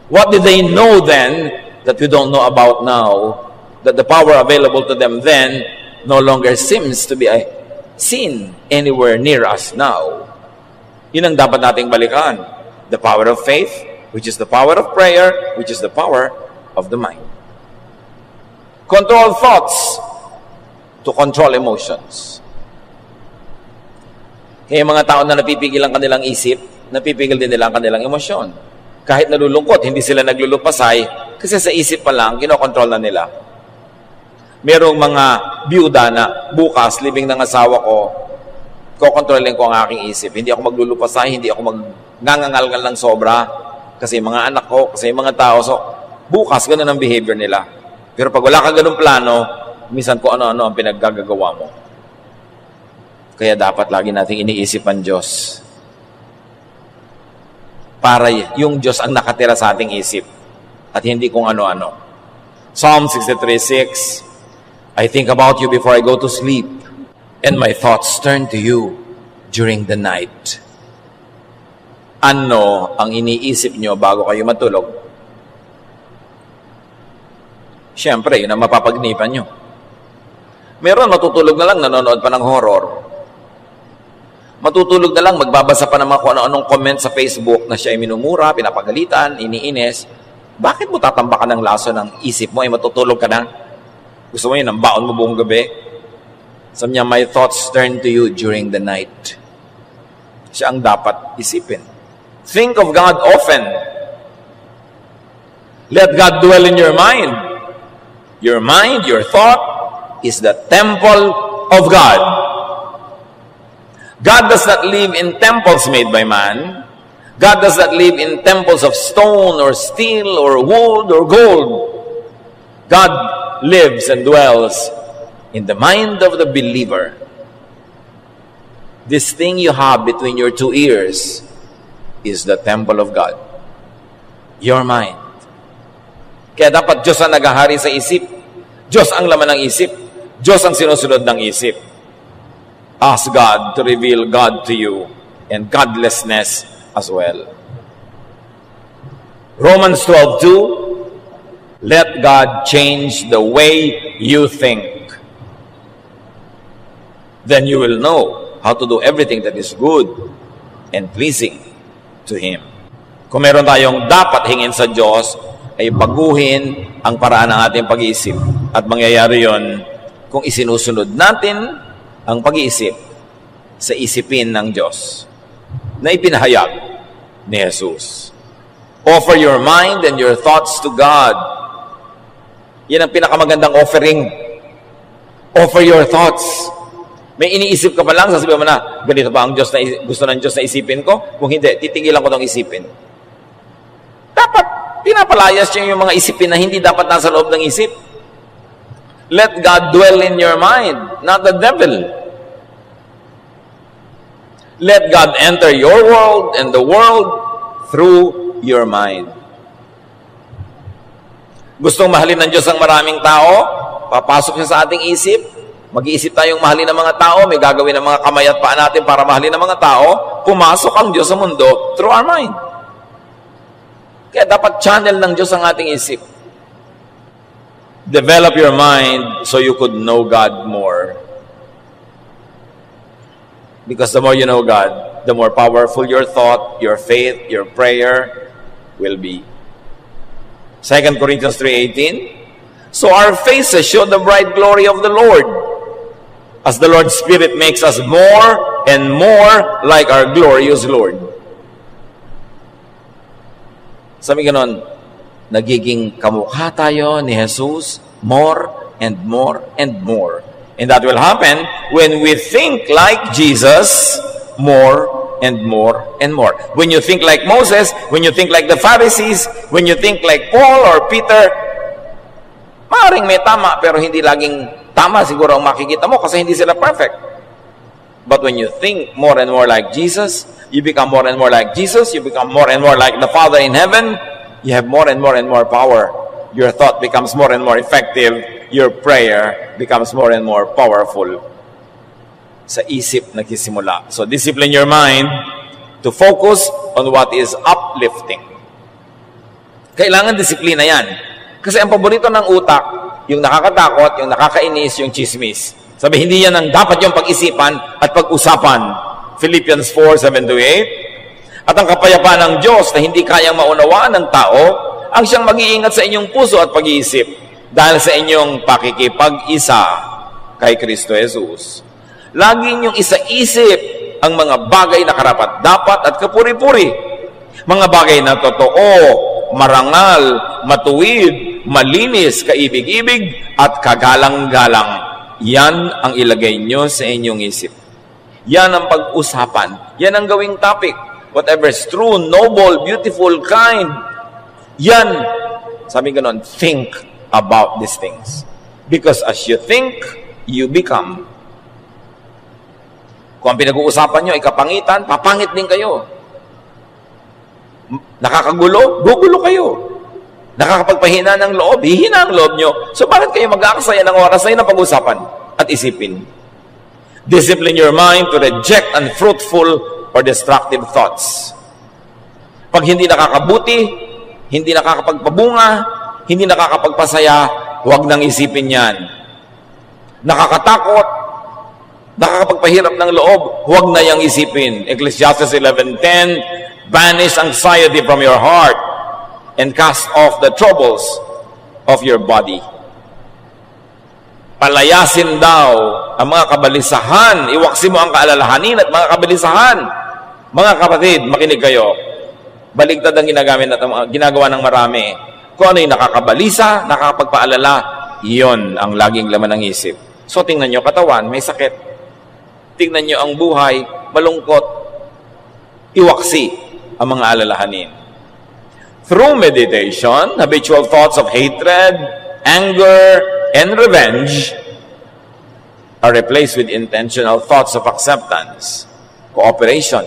What did they know then that we don't know about now? That the power available to them then no longer seems to be seen anywhere near us now. Yun ang dapat nating balikan. The power of faith, which is the power of prayer, which is the power of the mind. Control thoughts to control emotions. Kaya mga tao na napipigil ang kanilang isip, napipigil din nila ang kanilang emosyon. Kahit nalulungkot, hindi sila naglulupasay kasi sa isip pa lang, kinokontrol na nila. Merong mga byuda na bukas, libing ng asawa ko, kokontrolin ko ang aking isip. Hindi ako maglulupasay, hindi ako magngangangalgal ng sobra kasi mga anak ko, kasi mga tao. So, bukas, ganun ang behavior nila. Pero pag wala ka ganun plano, minsan kung ano-ano ang pinaggagawa mo. Kaya dapat lagi nating iniisip ang Diyos. Para yung Diyos ang nakatira sa ating isip at hindi kung ano-ano. Psalm 63:6, I think about you before I go to sleep, and my thoughts turn to you during the night. Ano ang iniisip nyo bago kayo matulog? Siyempre, yun ang mapapagnipan nyo. Meron matutulog na lang, nanonood pa ng horror. Matutulog na lang, magbabasa pa naman kung ano-anong comment sa Facebook na siya ay minumura, pinapagalitan, iniinis. Bakit mo tatambakan ng laso ng isip mo? Matutulog ka na? Gusto mo yun, ang baon mo buong gabi? Sabi niya, my thoughts turn to you during the night. Siya ang dapat isipin. Think of God often. Let God dwell in your mind. Your mind, your thought, is the temple of God. God does not live in temples made by man. God does not live in temples of stone or steel or wood or gold. God lives and dwells in the mind of the believer. This thing you have between your two ears is the temple of God. Your mind. Kaya dapat Diyos ang naghahari sa isip. Diyos ang laman ng isip. Diyos ang sinusunod ng isip. Ask God to reveal God to you and godlessness as well. Romans 12:2, let God change the way you think. Then you will know how to do everything that is good and pleasing to Him. Kung meron tayong dapat hingin sa Diyos, ay baguhin ang paraan ng ating pag-iisip. At mangyayari yon kung isinusunod natin ang pag-iisip sa isipin ng Diyos na ipinahayag ni Jesus. Offer your mind and your thoughts to God. Yan ang pinakamagandang offering. Offer your thoughts. May iniisip ka pa lang, sasabihin mo na, ganito ba ang Diyos na gusto ng Diyos na isipin ko? Kung hindi, titigilan ko itong isipin. Dapat, pinapalayas niya yung mga isipin na hindi dapat nasa loob ng isip. Let God dwell in your mind, not the devil. Let God enter your world and the world through your mind. Gustong mahalin ng Diyos ang maraming tao? Papasok siya sa ating isip. Mag-iisip tayong mahalin ng mga tao. May gagawin ng mga kamay at paa natin para mahalin ng mga tao. Pumasok ang Diyos sa mundo through our mind. Kaya dapat channel ng Diyos ang ating isip. Develop your mind so you could know God more. Because the more you know God, the more powerful your thought, your faith, your prayer will be. 2 Corinthians 3:18, so our faces show the bright glory of the Lord, as the Lord's Spirit makes us more and more like our glorious Lord. Sabi ganon, nagiging kamukha tayo ni Jesus more and more and more. And that will happen when we think like Jesus more and more and more. When you think like Moses, when you think like the Pharisees, when you think like Paul or Peter, maaaring may tama, pero hindi laging tama siguro ang makikita mo kasi hindi sila perfect. But when you think more and more like Jesus, you become more and more like Jesus, you become more and more like the Father in heaven, you have more and more power. Your thought becomes more and more effective. Your prayer becomes more and more powerful. Sa isip nagsisimula. So discipline your mind to focus on what is uplifting. Kailangan disiplina yan. Kasi ang paborito ng utak, yung nakakatakot, yung nakakainis, yung chismis. Sabi, hindi yan ang dapat yung pag-isipan at pag-usapan. Philippians 4:7-8. At ang kapayapaan ng Diyos na hindi kayang maunawaan ng tao, ang siyang mag-iingat sa inyong puso at pag-iisip dahil sa inyong pakikipag-isa kay Kristo Jesus. Lagi niyong isa-isip ang mga bagay na karapat-dapat at kapuri-puri. Mga bagay na totoo, marangal, matuwid, malinis, kaibig-ibig, at kagalang-galang. Yan ang ilagay nyo sa inyong isip. Yan ang pag-usapan. Yan ang gawing topic. Whatever is true, noble, beautiful, kind. Yan. Sabi ganon, think about these things. Because as you think, you become. Kung ang pinag-uusapan nyo ay kapangitan, papangit din kayo. Nakakagulo, gugulo kayo. Nakakapagpahina ng loob, hihina ang loob nyo. So bakit kayo mag-aaksaya ng oras na yun ang pag-usapan at isipin? Discipline your mind to reject unfruitful or destructive thoughts. Pag hindi nakakabuti, hindi nakakapagpabunga, hindi nakakapagpasaya, huwag nang isipin yan. Nakakatakot, nakakapagpahirap ng loob, huwag na yang isipin. Ecclesiastes 11:10, banish anxiety from your heart and cast off the troubles of your body. Palayasin daw ang mga kabalisahan. Iwaksi mo ang kaalalahanin at mga kabalisahan. Mga kapatid, makinig kayo. Baligtad ang ginagawa ng marami. Kung ano yung nakakabalisa, nakakapagpaalala, iyon ang laging laman ng isip. So, tingnan nyo katawan, may sakit. Tingnan nyo ang buhay, malungkot. Iwaksi ang mga alalahanin. Through meditation, habitual thoughts of hatred, anger, and revenge are replaced with intentional thoughts of acceptance, cooperation,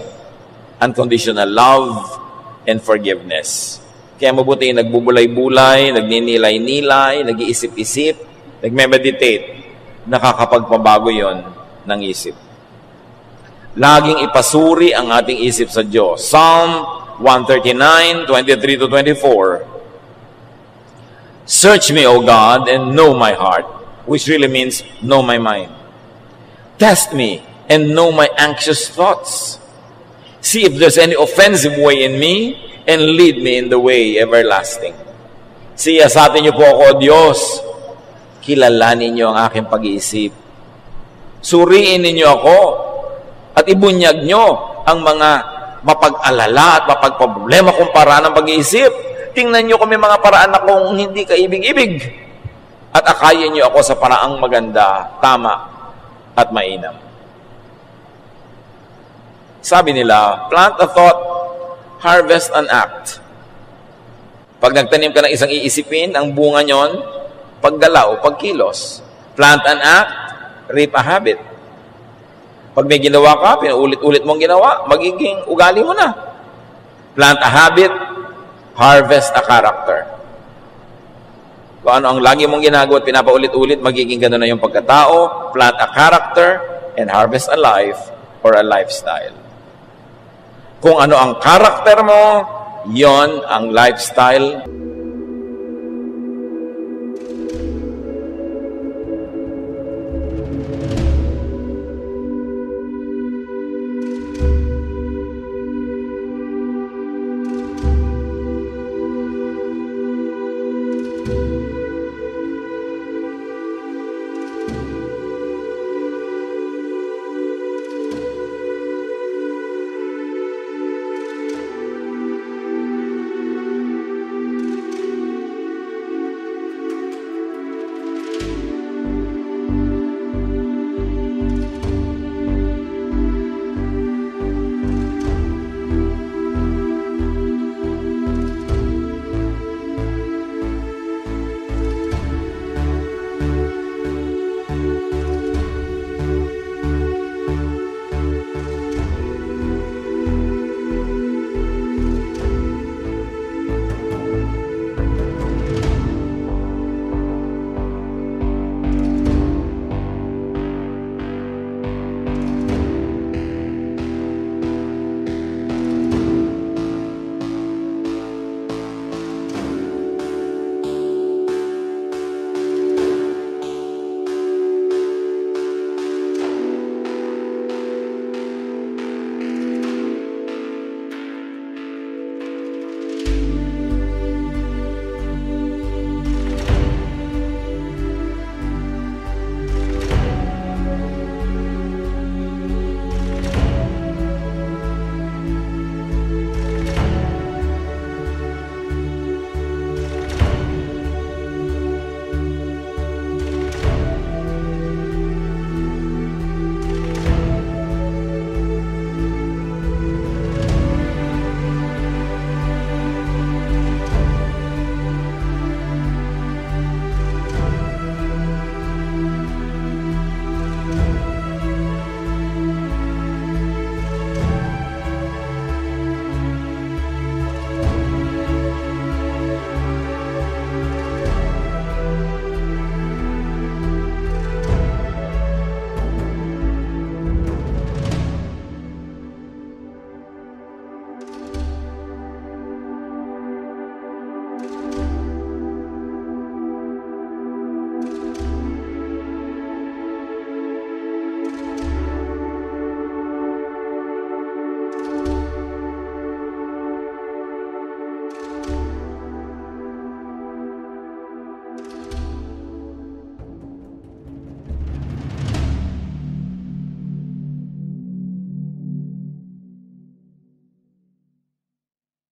unconditional love, and forgiveness. Kaya mabuti yung nagbubulay-bulay, nagninilay-nilay, nag-iisip-isip, nagme-meditate, nakakapagpabago yon ng isip. Laging ipasuri ang ating isip sa Diyos. Psalm 139, 23-24. Search me, O God, and know my heart, which really means know my mind. Test me and know my anxious thoughts. See if there's any offensive way in me, and lead me in the way everlasting. Siyasatin niyo po ako, Diyos. Kilalanin niyo ang aking pag-iisip. Suriin ninyo ako at ibunyag niyo ang mga mapag-alala at mapagproblema kong paraan ng pag-iisip. Tingnan niyo kung may mga paraan akong hindi kaibig-ibig. At akayin niyo ako sa paraang maganda, tama, at mainam. Sabi nila, plant a thought, harvest an act. Pag nagtanim ka ng isang iisipin, ang bunga nyon, paggalaw, pagkilos. Plant an act, reap a habit. Pag may ginawa ka, pinuulit-ulit mong ginawa, magiging ugali mo na. Plant a habit, harvest a character. Kung ano ang lagi mong ginagawa at pinapaulit-ulit, magiging gano'n na yung pagkatao. Plant a character and harvest a life or a lifestyle. Kung ano ang karakter mo, yon ang lifestyle